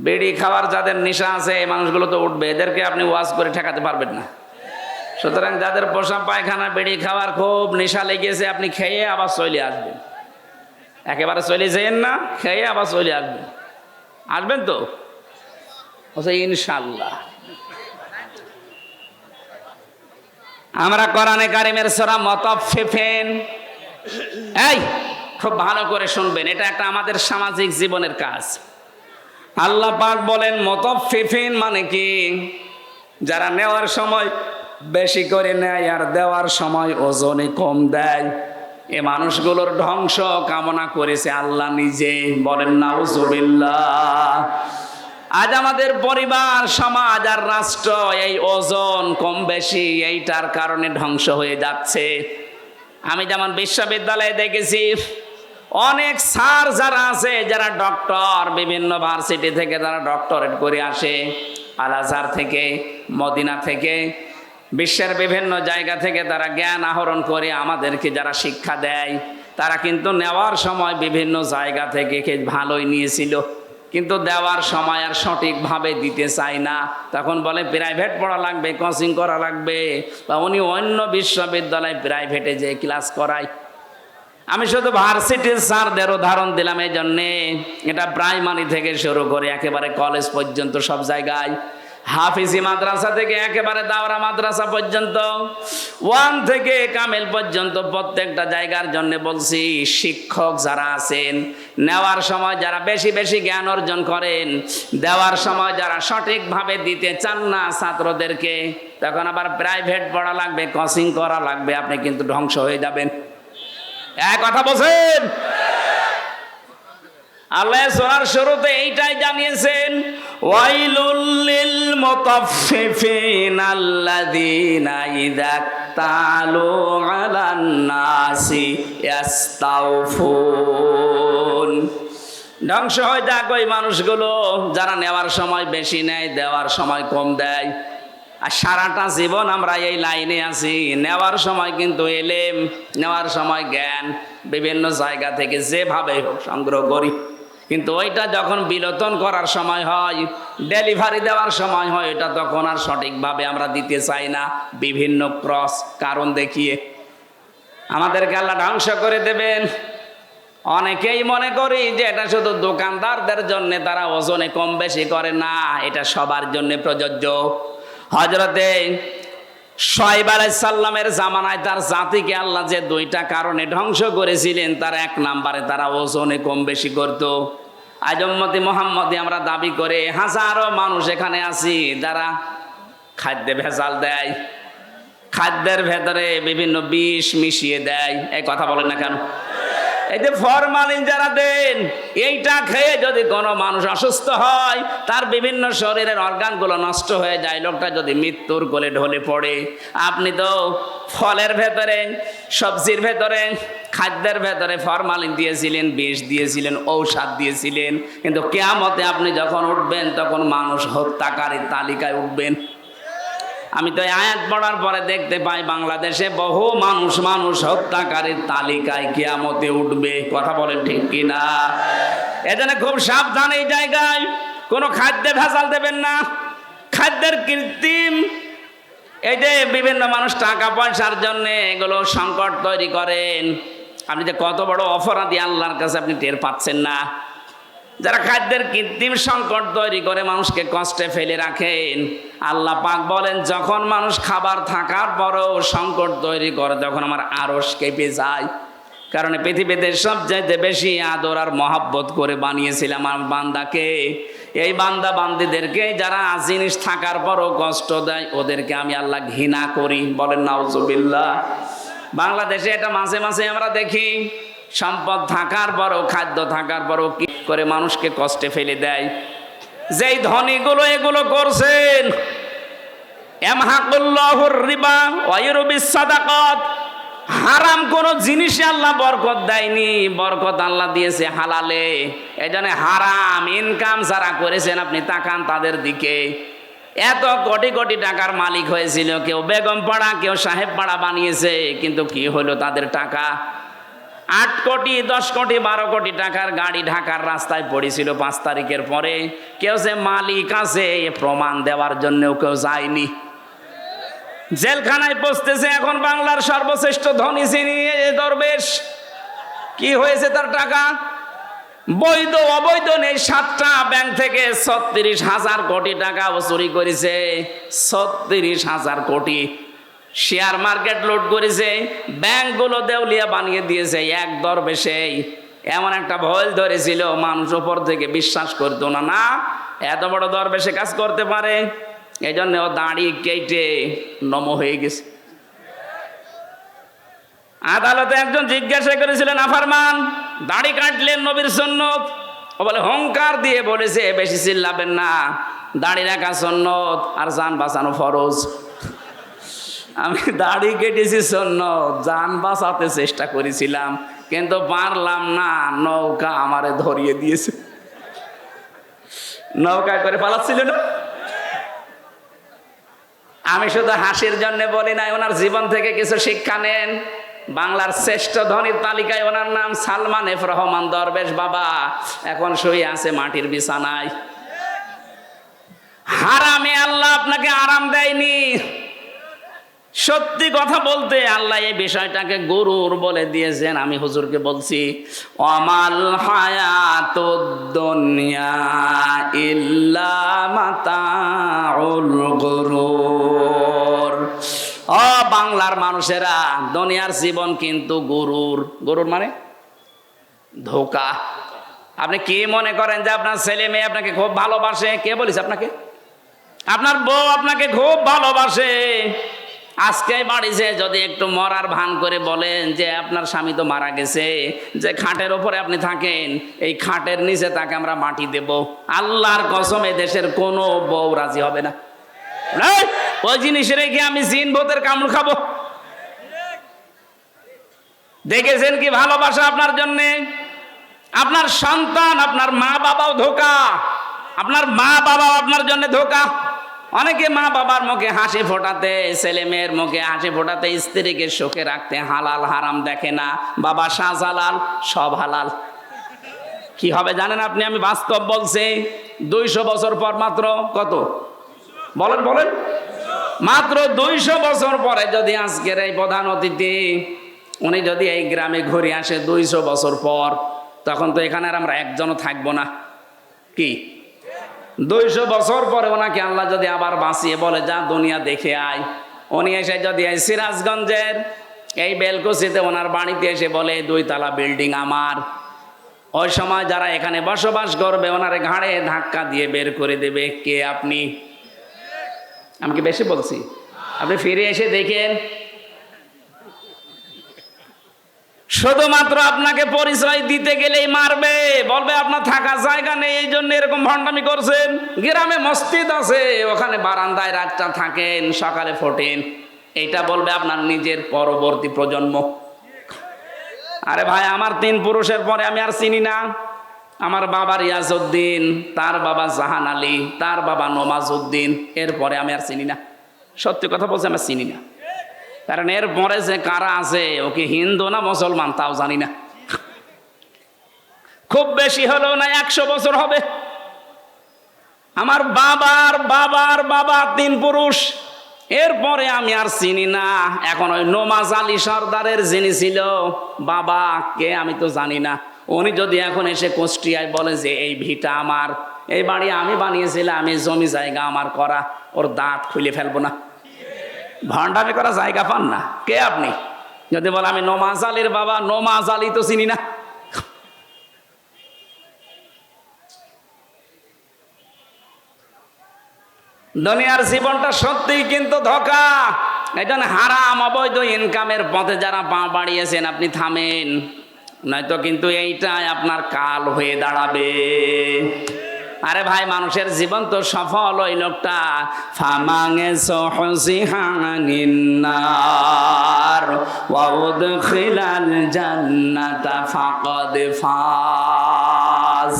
বিড়ি খাওয়ার যাদের নেশা আছে এই মানুষগুলো তো উঠবে, এদেরকে আপনি ওয়াজ করে ঠেকাতে পারবেন না। সুতরাং যাদের পেশাব পায়খানা, বিড়ি খাওয়ার খুব নেশা লেগেছে, আপনি খেয়ে আবার চলে আসবেন। একেবারে চলে যেন না, খেয়ে আবার চলে আসবেন। আসবেন তো ইনশাআল্লাহ। আমরা কোরআনে কারিমের সূরা মুতাফফিফিন, এই খুব ভালো করে শুনবেন, এটা একটা আমাদের সামাজিক জীবনের কাজ। আল্লাহ পাক বলেন মুতাফফিফিন মানে কি? যারা নেওয়ার সময় বেশি করে নেয় আর দেওয়ার সময় ওজনে কম দেয়, এ মানুষগুলোর ধ্বংস কামনা করেছে আল্লাহ নিজে, বলেন নাউজুবিল্লাহ। আজ আমাদের পরিবার, সমাজ আর রাষ্ট্র এই ওজন কম বেশি এইটার কারণে ধ্বংস হয়ে যাচ্ছে। আমি যেমন বিশ্ববিদ্যালয়ে দেখেছি অনেক স্যার যারা আছে, যারা ডক্টর, বিভিন্ন ভার্সিটি থেকে যারা ডক্টরেট করে আসে, আল আজহার থেকে, মদিনা থেকে, বিশ্বের বিভিন্ন জায়গা থেকে তারা জ্ঞান আহরণ করে আমাদেরকে যারা শিক্ষা দেয়, তারা কিন্তু নেওয়ার সময় বিভিন্ন জায়গা থেকে ভালোই নিয়েছিল, কিন্তু দেওয়ার সময় আর সঠিকভাবে দিতে চায় না। তখন বলে প্রাইভেট পড়া লাগবে, কোচিং করা লাগবে, বা উনি অন্য বিশ্ববিদ্যালয় প্রাইভেটে যে ক্লাস করায়। আমি শুধু ভার্সিটির স্যারদের উদাহরণ দিলাম এই জন্যে, এটা প্রাইমারি থেকে শুরু করে একেবারে কলেজ পর্যন্ত সব জায়গায়, হাফিজি মাদ্রাসা থেকে একেবারে দাওরা মাদ্রাসা পর্যন্ত, 1 থেকে কামেল পর্যন্ত প্রত্যেকটা জায়গার জন্য বলছি, শিক্ষক যারা আছেন, নেওয়ার সময় যারা বেশি বেশি জ্ঞান অর্জন করেন, দেওয়ার সময় যারা সঠিকভাবে দিতে চান না ছাত্রদেরকে, তখন আবার প্রাইভেট পড়া লাগবে, কোচিং করা লাগবে, আপনি কিন্তু ধ্বংস হয়ে যাবেন। এক কথা বলছেন। আল্লাহ সূরার শুরুতে এইটাই জানিয়েছেন, ওয়াইলুল লিল মুতাফফিফিন আল্লাযীনা ইযা তালু আলান নাসি ইস্তাওফুন। ধ্বংস হয়ে যাক ওই মানুষগুলো যারা নেওয়ার সময় বেশি নেয়, দেওয়ার সময় কম দেয়। আর সারাটা জীবন আমরা এই লাইনে আছি, নেওয়ার সময় কিন্তু এলেম, নেওয়ার সময় জ্ঞান বিভিন্ন জায়গা থেকে যেভাবে হোক সংগ্রহ করি, কিন্তু ওইটা যখন বিলোতন করার সময় হয়, ডেলিভারি দেওয়ার সময় হয়, এটা তখন আর সঠিকভাবে আমরা দিতে চাই না, বিভিন্ন ক্রস কারণ দেখিয়ে আমাদেরকে আল্লাহ ধ্বংস করে দেবেন। অনেকেই মনে করি যে এটা শুধু দোকানদারদের জন্য, তারা ওজনে কম বেশি করে না, এটা সবার জন্য প্রযোজ্য। হযরতে শুআয়ব আলাইহিস সালামের জামানায় তার জাতিকে আল্লাহ যে 2টা কারণে ধ্বংস করেছিলেন, তার 1 নম্বরে তারা ওজনে কম বেশি করত। আজ উম্মতে মুহাম্মদী আমরা দাবি করে হাজারো মানুষ এখানে আছি যারা খাদ্যে ভেজাল দেয়, খাদ্যের ভেতরে বিভিন্ন বিষ মিশিয়ে দেয়। এই কথা বলেন না কেন? এই যে ফরমালিন যারা দেন, এইটা খেয়ে যদি কোনো মানুষ অসুস্থ হয়, তার বিভিন্ন শরীরের অর্গানগুলো নষ্ট হয়ে যায়, লোকটা যদি মৃত্যুর কোলে ঢলে পড়ে। আপনি তো ফলের ভেতরে, সবজির ভেতরে, খাদ্যের ভেতরে ফরমালিন দিয়েছিলেন, বিষ দিয়েছিলেন, ঔষধ দিয়েছিলেন, কিন্তু কিয়ামতে আপনি যখন উঠবেন তখন মানুষ হত্যাকারীর তালিকায় উঠবেন। আমি তো এই আয়াত পড়ার পরে দেখতে পাই বাংলাদেশে বহু মানুষ হত্যাকারীর তালিকায় কিয়ামতে উঠবে। কথা বলেন ঠিক কিনা? এজন্য খুব সাবধান এই জায়গায়। কোনো খাদ্যে ভেজাল দেবেন না, খাদ্যের কৃত্রিম এই যে বিভিন্ন মানুষ টাকা পয়সার জন্য এগুলো সংকট তৈরি করেন। আপনি যে কত বড় অপরাধী আল্লাহর কাছে আপনি টের পাচ্ছেন না। যারা খাদ্যের কৃত্রিম সংকট তৈরি করে মানুষকে কষ্টে ফেলে রাখেন, আল্লাহ পাক বলেন যখন মানুষ খাবার থাকার পরেও সংকট তৈরি করে তখন আমার আরশ কেঁপে যায়। কারণ পৃথিবীতে সবচাইতে বেশি আদর আর মহাব্বত করে বানিয়েছিলাম আমার বান্দাকে। এই বান্দা বান্দিদেরকে যারা জিনিস থাকার পরও কষ্ট দেয় ওদেরকে আমি আল্লাহ ঘৃণা করি। বলেন নাউজুবিল্লাহ। বাংলাদেশে এটা মাঝে মাঝে আমরা দেখি, সম্পদ থাকার পরও খাদ্য থাকার পরও কি করে মানুষকে কষ্টে ফেলে দেয়। যেই ধনীগুলো এগুলো করছেন, ইয়ামহাকুল্লাহুর রিবা ওয়া ইউরবিস সাদাকাত, হারাম কোন জিনিসে আল্লাহ বরকত দেয়নি, বরকত আল্লাহ দিয়েছে হালালে। এজন্য হারাম ইনকাম যারা করেছেন আপনি তাকান তাদের দিকে। এত কোটি কোটি টাকার মালিক হয়েছিল, কেউ বেগম পাড়া কেউ সাহেব পাড়া বানিয়েছে, কিন্তু কি হলো তাদের টাকা? 8 কোটি 10 কোটি 12 কোটি টাকার গাড়ি ঢাকার রাস্তায় পড়েছিল 5 তারিখের পরে। কেউ যে মালিক আছে প্রমাণ দেওয়ার জন্যও কেউ যায়নি। জেলখানায় পৌঁছতেছে এখন বাংলার সর্বশ্রেষ্ঠ ধনী যিনি দরবেশ। কি হয়েছে তার টাকা? বৈধ অবৈধ নেই, 7টা ব্যাংক থেকে 36,000 কোটি টাকা চুরি করেছে। 36,000 কোটি। শেয়ার মার্কেট লুট করেছে, ব্যাংকগুলো দেউলিয়া বানিয়ে দিয়েছে। এক দরবেশেই এমন একটা ভয় ধরেছিল, মানুষ ওপর থেকে বিশ্বাস করতো না, না এত বড় দরবেশে কাজ করতে পারে। এই জন্য ও দাড়ি কেটে নম হয়ে গেছে। আদালতে একজন জিজ্ঞাসা করেছিলেন, আফারমান দাড়ি কাটলেন নবীর সুন্নত? ও বলে হুঙ্কার দিয়ে বলেছে বেশি চিল্লাবেন না, দাড়ি রাখা সুন্নত আর জান বাঁচানো ফরজ। আমি দাড়ি কেটেছি সুন্নত, জান বাঁচাতে চেষ্টা করেছিলাম কিন্তু পারলাম না, নৌকা আমারে ধরিয়ে দিয়েছে। নৌকায় করে পালাচ্ছিল না। আমি শুধু হাসির জন্য বলি নাই, ওনার জীবন থেকে কিছু শিক্ষা নেন। বাংলার শ্রেষ্ঠ ধনীর তালিকায় ওনার নাম সালমান এফ রহমান দরবেশ বাবা। এখন শুয়ে আছে মাটির বিছানায়। হারামে আল্লাহ আপনাকে আরাম দেয়নি। সত্যি কথা বলতে আল্লাহ এই বিষয়টাকে গরুর বলে দিয়েছেন। আমি হুজুরকে বলছি, আমাল হায়াতুদ দুনিয়া ইল্লা মাতাউল গুরুর। ও বাংলার মানুষেরা, দুনিয়ার জীবন কিন্তু গরুর। গরুর মানে ধোঁকা। আপনি কি মনে করেন যে আপনার ছেলে মেয়ে আপনাকে খুব ভালোবাসে? কে বলিস আপনাকে? আপনার বউ আপনাকে খুব ভালোবাসে। আজকে বাড়িতে যদি একটু মরার ভান করে বলেন যে আপনার স্বামী তো মারা গেছে, যে খাটের ওপরে আপনি থাকেন এই খাটের নিচে তাকে আমরা মাটি দেব, আল্লাহর কসম এ দেশের কোনো বউ রাজি হবে না। ওই জিনিস রেখে আমি জিন ভূতের কামড় খাবো? দেখেছেন কি ভালোবাসা আপনার জন্যে? আপনার সন্তান, আপনার মা বাবাও ধোঁকা, আপনার মা বাবাও আপনার জন্য ধোঁকা। অনেকে মা বাবার মুখে হাসি ফোটাতে, ছেলে মেয়ের মুখে হাসি ফোটাতে, স্ত্রীকে সুখে রাখতে হালাল হারাম দেখে না। বাবা শাহজালাল, সব হালাল। কি হবে জানেন আপনি? আমি বাস্তব বলছি। 200 বছর পর মাত্র কত বলেন বলেন, মাত্র 200 বছর পরে যদি আজকের এই প্রধান অতিথি উনি যদি এই গ্রামে ঘুরে আসে 200 বছর পর, তখন তো এখানে আর আমরা একজনও থাকবো না। কি 200 বছর পরে ওনাকে আল্লাহ যদি আবার বাঁচিয়ে বলে যা দুনিয়া দেখে আয়, উনি এসে যদি এই সিরাজগঞ্জের এই বেলকুচিতে ওনার বাড়িতে এসে বলে 2 তলা বিল্ডিং আমার, ওই সময় যারা এখানে বসবাস করবে ওনার ঘাড়ে ধাক্কা দিয়ে বের করে দেবে। কে আপনি? আমি কি বেশি বলছি? আপনি ফিরে এসে দেখেন, শুধুমাত্র আপনাকে পরিচয় দিতে গেলেই মারবে, বলবে আপনার থাকার জায়গা নেই, এই জন্য এরকম ভণ্ডামি করছেন। গ্রামে মসজিদ আছে, ওখানে বারান্দায় রাতটা থাকেন, সকালে ফোটেন, এইটা বলবে আপনার নিজের পরবর্তী প্রজন্ম। আরে ভাই, আমার 3 পুরুষের পরে আমি আর চিনি না। আমার বাবা রিয়াজউদ্দিন, তার বাবা জাহান আলী, তার বাবা নমাজউদ্দিন, এরপরে আমি আর চিনি না। সত্যি কথা বলছে, আমরা চিনি না। কারণ এর পরে যে কারা আছে, ও কি হিন্দু না মুসলমান তাও জানি না। খুব বেশি হলো না 100 বছর হবে। আমার বাবার বাবার বাবা 3 পুরুষ, এরপরে আমি আর চিনি না। এখন ওই নমাজ আলী সর্দারের যিনি ছিল বাবা, কে আমি তো জানি না। উনি যদি এখন এসে কুষ্টিয়ায় বলে যে এই ভিটা আমার, এই বাড়ি আমি বানিয়েছিলাম, এই জমি জায়গা আমার করা, ওর দাঁত খুলে ফেলবো না। ভণ্ডামি করা জায়গা পান না। কে আপনি? যদি বলে আমি নমাজ আলীর বাবা, নমাজ আলী তো চিনি না। দুনিয়ার জীবনটা সত্যিই কিন্তু ধোঁকা। এই জন্য হারাম অবৈধ ইনকামের পথে যারা পা বাড়িয়েছেন আপনি থামেন, নয়তো কিন্তু এইটাই আপনার কাল হয়ে দাঁড়াবে। আরে ভাই, মানুষের জীবন তো সফল ওই লোকটা ফামাঙে সহসিহানিন্নার ওয়া উদখিলাল জান্নাতা ফাকাদ ফাজ।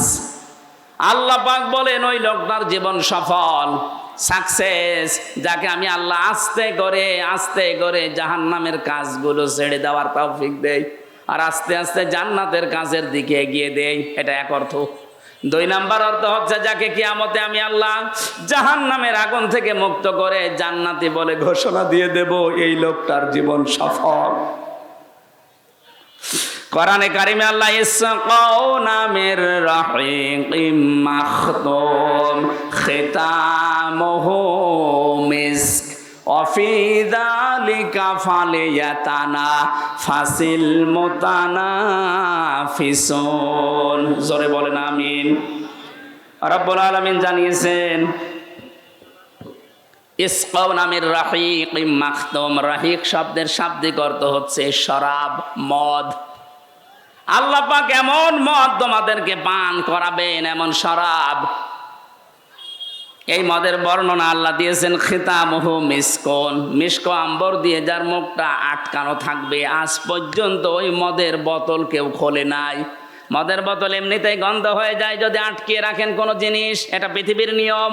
আল্লাহ পাক বলেন ওই লোকটার জীবন সফল, সাকসেস, যাকে আমি আল্লাহ আস্তে করে জাহান্নামের কাজগুলো ছেড়ে দেওয়ার তৌফিক দেই আর আস্তে আস্তে জান্নাতের কাজের দিকে এগিয়ে দেই। এটা এক অর্থ। 2 নাম্বার অর্থ হচ্ছে যাকে কিয়ামতে আমি আল্লাহ জাহান্নামের আগুন থেকে মুক্ত করে জান্নাতি বলে ঘোষণা দিয়ে দেব, এই লোকটার জীবন সফল। কোরআনে কারিমে আল্লাহ ইসকাউনা মির রাহিকিম মাখতুম খিতামুহু মিস্ক ওয়া ফি যালিকা ফালিয়াতানাফাসিল মুতানাফিসুন। জোরে বলেন আমিন। রব্বুল আলামিন জানিয়েছেন ইসকাউনা মির রাহিকিম মাখতুম। রাহিক শব্দের শাব্দিক অর্থ হচ্ছে শরাব, মদ। আল্লাহ পাক এমন মদ তোমাদেরকে পান করাবেন, এমন শরাব। এই মদের বর্ণনা আল্লাহ দিয়েছেন খিতামুহু মিসকন, মিস্ক আম্বর দিয়ে যার মুখটা আটকানো থাকবে। আজ পর্যন্ত ওই মদের বোতল কেউ খোলে নাই। মদের বোতল এমনিতেই গন্ধ হয়ে যায় যদি আটকিয়ে রাখেন কোনো জিনিস, এটা পৃথিবীর নিয়ম।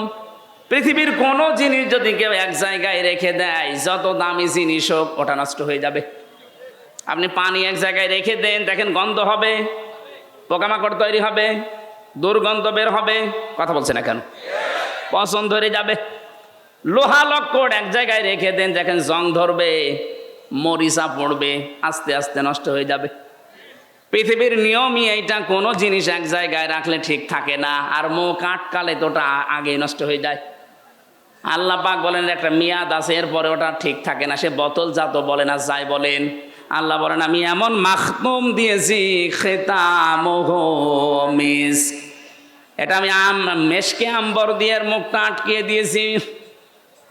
পৃথিবীর কোনো জিনিস যদি কেউ এক জায়গায় রেখে দেয়, যত দামি জিনিস হোক, ওটা নষ্ট হয়ে যাবে। আপনি পানি এক জায়গায় রেখে দেন, দেখেন গন্ধ হবে, পোকামাকড় তৈরি হবে, দুর্গন্ধ বের হবে। কথা বলছে না কেন? পচন ধরে যাবে। লোহা লক্কড় এক জায়গায় রেখে দেন, দেখেন জং ধরবে, মরিচা পড়বে, আস্তে আস্তে নষ্ট হয়ে যাবে। পৃথিবীর নিয়মই এইটা, কোনো জিনিস এক জায়গায় রাখলে ঠিক থাকে না, আর মুখ আটকালে তো ওটা আগে নষ্ট হয়ে যায়। আল্লাহ পাক বলেন একটা মেয়াদ আছে, এরপরে ওটা ঠিক থাকে না। সে বোতল যা তো বলেন আর যাই বলেন, আল্লাহ বলেন আমি এমন মাখতুম দিয়েছি খিতামুহু মিস্ক, এটা আমি মেশকে আম্বর দিয়ে মুখটা আটকিয়ে দিয়েছি।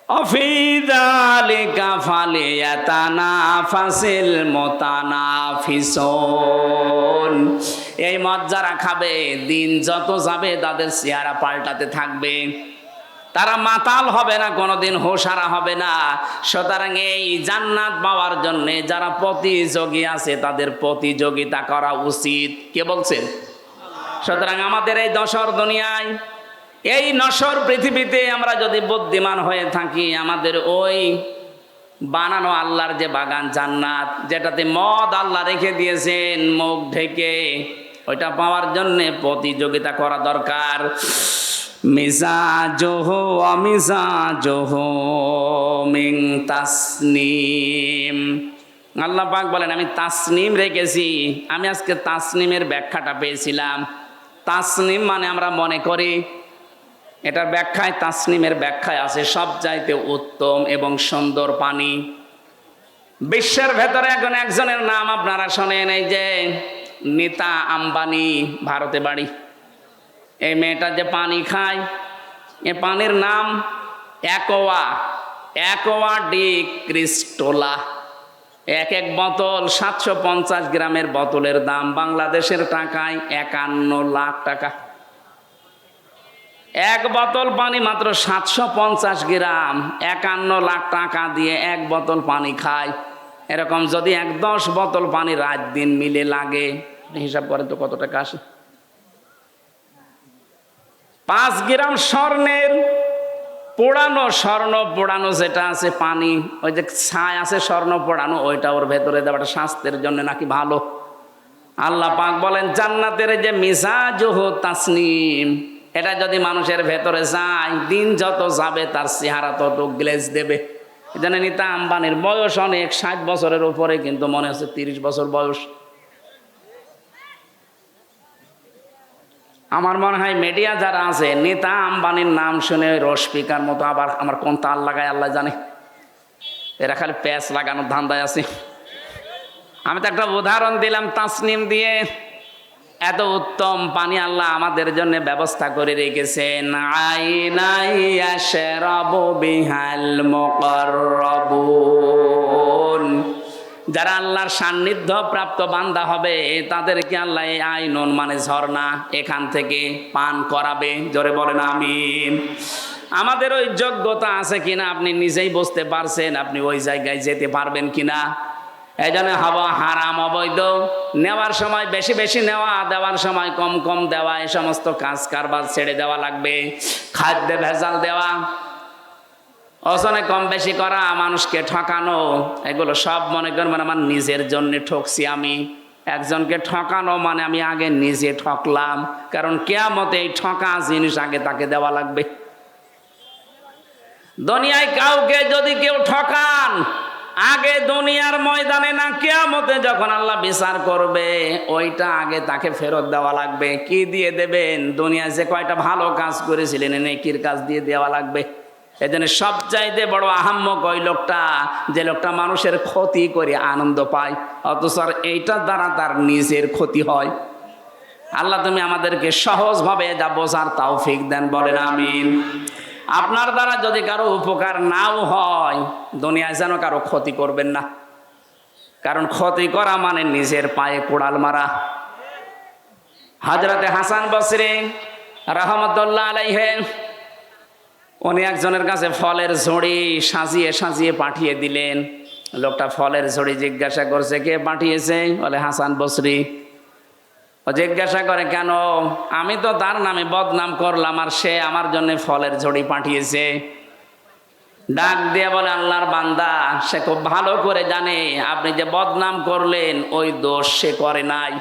ওফি যালিকা ফালিয়াতানাফাসিল মুতানাফিসুন। এই মদ যারা খাবে, দিন যত যাবে তাদের চেহারা পাল্টাতে থাকবে, তারা মাতাল হবে না, কোনোদিন হোশারা হবে না। সুতরাং এই জান্নাত পাওয়ার জন্য যারা প্রতিযোগী আছে তাদের প্রতিযোগিতা করা উচিত। কে বলছেন? সুতরাং আমাদের এই দশর দুনিয়ায়, এই নশ্বর পৃথিবীতে আমরা যদি বুদ্ধিমান হয়ে থাকি, আমাদের ওই বানানো আল্লাহর যে বাগান জান্নাত, যেটাতে মদ আল্লাহ রেখে দিয়েছেন মুখ ঢেকে, ওইটা পাওয়ার জন্য প্রতিযোগিতা করা দরকার। মিজাজুহু ওয়া মিজাজুহু মিন তাসনিম। আল্লাহ পাক বলেন আমি তাসনিম রেখেছি। আমি আজকে তাসনিমের ব্যাখ্যাটা পেয়েছিলাম। তাসনিম মানে আমরা মনে করি, এটার ব্যাখ্যায়, তাসনিমের ব্যাখ্যায় আছে সবচাইতে উত্তম এবং সুন্দর পানি। বিশ্বের ভেতরে এখন একজনের নাম আপনারা শোনেন, এই যে নীতা আম্বানি, ভারতে বাড়ি। এই মেয়েটা যে পানি খায়, এ পানির নাম অ্যাকোয়া ডি ক্রিস্টোলা। এক বোতল 750 গ্রামের বোতলের দাম বাংলাদেশের টাকায় 51 লাখ টাকা। এক বোতল পানি মাত্র 750 গ্রাম, 51 লাখ টাকা দিয়ে এক বোতল পানি খায়। এরকম যদি 10 বোতল পানি রাত দিন মিলে লাগে, হিসাব করেন তো কত টাকা আসে। 5 গ্রাম স্বর্ণের পোড়ানো স্বর্ণ পোড়ানো যেটা আছে পানি, ওই যে ছাই আছে স্বর্ণ পোড়ানো, ওইটা ওর ভেতরে দেওয়াটা স্বাস্থ্যের জন্য নাকি ভালো। আল্লাহ পাক বলেন জান্নাতের যে মিজাজুহু তাসনিম, এটা যদি মানুষের ভেতরে যায়, দিন যত যাবে তার চেহারা তত গ্লেজ দেবে। এই জন্য নিতা আম্বানির বয়স অনেক, 60 বছরের উপরে, কিন্তু মনে হচ্ছে 30 বছর বয়স। আমার মনে হয় মিডিয়া যারা আছে, নেতা আম্বানির নাম শুনে রসপিকার মতো আবার আমার কোন তাল লাগায় আল্লাহ জানে, এরা খালি প্যাচ লাগানোর ধান্দায় আছে। আমি তো একটা উদাহরণ দিলাম তাসনিম দিয়ে। এত উত্তম পানি আল্লাহ আমাদের জন্য ব্যবস্থা করে রেখেছেন। আইনাই ইয়াশরাবু বিহাল মুকাররাবুন, যারা আল্লাহর সান্নিধ্য প্রাপ্ত বান্দা হবে তাদেরকে আল্লাহ এই আইনুন মানে ঝর্ণা, এখান থেকে পান করাবে। জোরে বলেন আমিন। আমাদের ওই যোগ্যতা আছে কিনা আপনি নিজেই বুঝতে পারছেন, আপনি ওই জায়গায় যেতে পারবেন কিনা। এই জন্য হাওয়া হারাম অবৈধ, নেওয়ার সময় বেশি বেশি নেওয়া, দেওয়ার সময় কম কম দেওয়া, এই সমস্ত কাজ কারবার ছেড়ে দেওয়া লাগবে। খাদ্যে ভেজাল দেওয়া, ওজনে কম বেশি করা, মানুষকে ঠকানো, এগুলো সব মনে করবেন আমার নিজের জন্য ঠকছি। আমি একজনকে ঠকানো মানে আমি আগে নিজে ঠকলাম, কারণ কিয়ামতে এই ঠকা জিনিস আগে তাকে দেওয়া লাগবে। দুনিয়ায় কাউকে যদি কেউ ঠকান, আগে দুনিয়ার ময়দানে না, কিয়ামতে যখন আল্লাহ বিচার করবে, ওইটা আগে তাকে ফেরত দেওয়া লাগবে। কি দিয়ে দেবেন? দুনিয়ায় যে কয়টা ভালো কাজ করেছিলেন নেকির কাজ দিয়ে দেওয়া লাগবে। এই জন্য সবচাইতে বড় আহাম্মক ওই লোকটা, যে লোকটা মানুষের ক্ষতি করে আনন্দ পায়, অথচ এইটার দ্বারা তার নিজের ক্ষতি হয়। আল্লাহ তুমি আমাদেরকে সহজভাবে যা বোঝার তৌফিক দেন, বলেন আমিন। আপনার দ্বারা যদি কারো উপকার নাও হয়, দুনিয়ায় যেন কারো ক্ষতি করবেন না, কারণ ক্ষতি করা মানে নিজের পায়ে কোড়াল মারা। হযরতে হাসান বসরি রাহমাতুল্লাহ আলাইহি, উনি একজনের কাছে ফলের ঝুড়ি সাজিয়ে সাজিয়ে পাঠিয়ে দিলেন। লোকটা ফলের ঝুড়ি জিজ্ঞাসা করছে কে পাঠিয়েছে? বলে হাসান বসরি। ও জিজ্ঞাসা করে কেন? আমি তো তার নামে বদনাম করলাম আর সে আমার জন্য ফলের ঝুড়ি পাঠিয়েছে। ডাক দিয়ে বলে আল্লাহর বান্দা, সে খুব ভালো করে জানে আপনি যে বদনাম করলেন ওই দোষ সে করে নাই।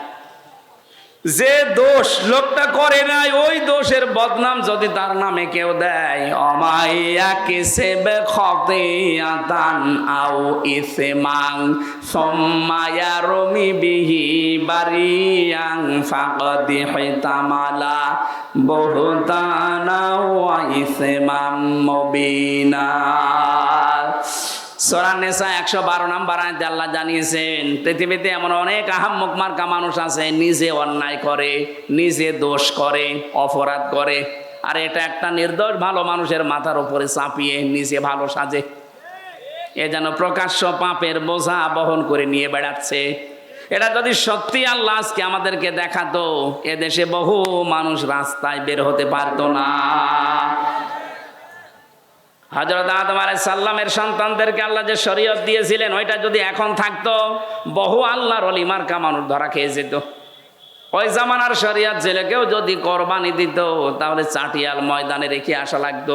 যে দোষ লোকটা করে নাই, ওই দোষের বদনাম যদি তার নামে কেউ দেয়, অমাইয়া কিসেবে খতিয়াতান আও ইসমান সুম্মা রমি বিহি বারিয়াং ফাকাদ হিতামালা বুহতানা ওয়া ইসমান মুবিনা। সূরা নিসা 112 নম্বর আয়াতে আল্লাহ জানিয়েছেন, পৃথিবীতে এমন অনেক আহাম্মক মার্কা মানুষ আছে, নিজে অন্যায় করে, নিজে দোষ করে, অপরাধ করে, আর এটা একটা নির্দোষ ভালো মানুষের মাথার উপরে চাপিয়ে নিজে ভালো সাজে। এ যেন প্রকাশ্য পাপের বোঝা বহন করে নিয়ে বেড়াচ্ছে। এটা যদি সত্যি আল্লাহ আজকে আমাদেরকে দেখাতো, এদেশে বহু মানুষ রাস্তায় বের হতে পারতো না। হযরত আদম আলাইহিস সালামের সন্তানদেরকে আল্লাহ যে শরীয়ত দিয়েছিলেন, ওইটা যদি এখন থাকতো, বহু আল্লাহর ওলি মার্কা মানুষ ধরা খেয়ে যেত। ওই জামানার শরীয়ত ছেলে কেউ যদি কোরবানি দিত, তাহলে চাটিয়াল ময়দানে রেখে আসা লাগতো।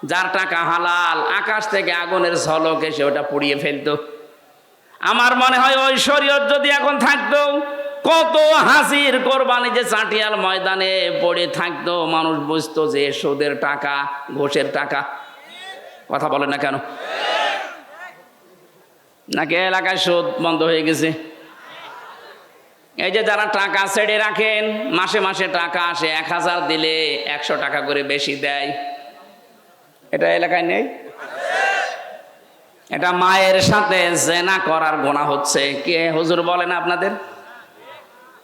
যার টাকা হালাল, আকাশ থেকে আগুনের ঝলক এসে ওটা পুড়িয়ে ফেলতো। আমার মনে হয় ওই শরীয়ত যদি এখন থাকতো, কত হাসির কোরবানি যে চাটিয়াল ময়দানে পড়ে থাকতো, মানুষ বুঝতো যে সুদের টাকা, ঘুষের টাকা। কথা বলে না কেন? নাকি এলাকায় সুদ বন্ধ হয়ে গেছে? এই যে যারা টাকা ছেড়ে রাখেন, মাসে মাসে টাকা আসে, 1000 দিলে 100 টাকা করে বেশি দেয়, এটা এলাকায় নেই? এটা মায়ের সাথে জেনা করার গুনাহ হচ্ছে। কে হুজুর বলেন আপনাদের?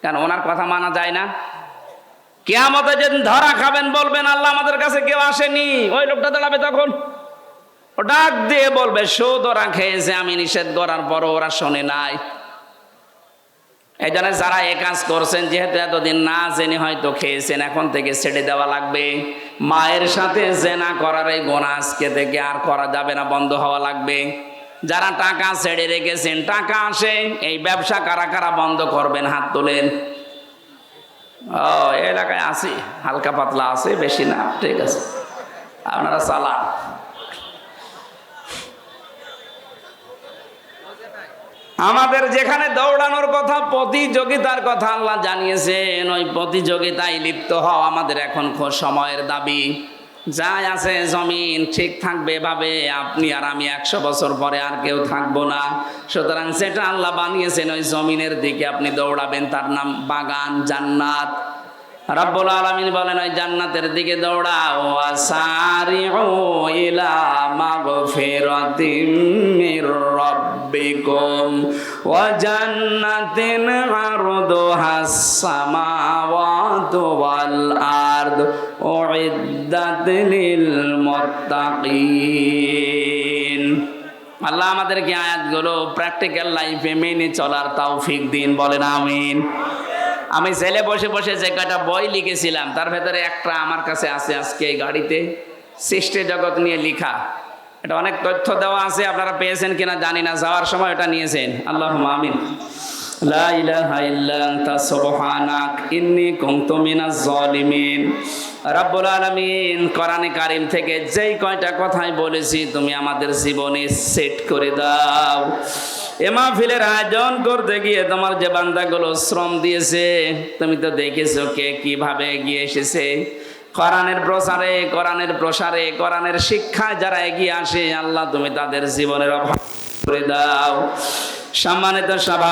কেন ওনার কথা মানা যায় না? কিয়ামতে যেদিন ধরা খাবেন, বলবেন আল্লাহ আমাদের কাছে কেউ আসেনি, ওই লোকটা দাঁড়াবে তখন, ও ডাক দিয়ে বলবে সুদ ওরা খেয়েছে, আমি নিষেধ করার পরও ওরা শোনে নাই। এই জন্য যারা এ কাজ করছেন, যেহেতু এতদিন না জেনে হয়তো খেয়েছেন, এখন থেকে ছেড়ে দেওয়া লাগবে। মায়ের সাথে জেনা করার এই গুনাহ আজকে থেকে আর করা যাবে না, বন্ধ হওয়া লাগবে। যারা টাকা ছেড়ে রেখেছেন, টাকা আসে, এই ব্যবসা কারা কারা বন্ধ করবেন? হাত তোলেন। ও এলাকায় আছে, হালকা পাতলা আছে, বেশি না, ঠিক আছে। আপনারা চালান। আমাদের যেখানে দৌড়ানোর কথা, প্রতিযোগিতার কথা আল্লাহ জানিয়েছেন, ওই প্রতিযোগিতায় লিপ্ত হওয়া আমাদের এখন সময়ের দাবি। যাই আছে জমিন ঠিক থাকবে এভাবে, আপনি আর আমি 100 বছর পরে আর কেউ থাকবো না। সুতরাং সেটা আল্লাহ বানিয়েছেন, ওই জমিনের দিকে আপনি দৌড়াবেন, তার নাম বাগান, জান্নাত। রব্বুল আলামিন বলেন ওই জান্নাতের দিকে দৌড়াও। ওয়াসারিউ ইলা মাগফিরাতিম মির রাব্বিকুম ওয়া জান্নাতিন আরদুহাস সামাওয়াতু ওয়াল আরদ উইদ্দাত লিল মুত্তাকিন। আল্লাহ আমাদেরকে আয়াতগুলো প্র্যাকটিক্যাল লাইফে মেনে চলার তৌফিক দিন, বলেন আমিন। আমি ছেলে বসে বসে যে কয়টা বই লিখেছিলাম তার ভেতরে একটা আমার কাছে আছে আজকে এই গাড়িতে, সৃষ্টি জগৎ নিয়ে লেখা। এটা অনেক তথ্য দেওয়া আছে, আপনারা পেয়েছেন কিনা জানি না, যাওয়ার সময় এটা নিয়েছেন। আল্লাহুম্মা আমিন। লা ইলাহা ইল্লা আনতা সুবহানাক ইন্নী কুনতু মিনাজ জালিমিন। রব্বুল আলামিন কোরআনে কারীম থেকে যেই কয়টা কথাই বলেছি তুমি আমাদের জীবনে সেট করে দাও। এ মাহফিলের আয়োজন করতে গিয়ে তোমার যে বান্দাগুলো শ্রম দিয়েছে, তুমি তো দেখেছো কে কিভাবে এগিয়ে এসেছে। কোরআনের প্রচারে, কোরআনের প্রসারে, কোরআনের শিক্ষায় যারা এগিয়ে আসে, আল্লাহ তুমি তাদের জীবনের অভাব করে দাও। সম্মানিত সভা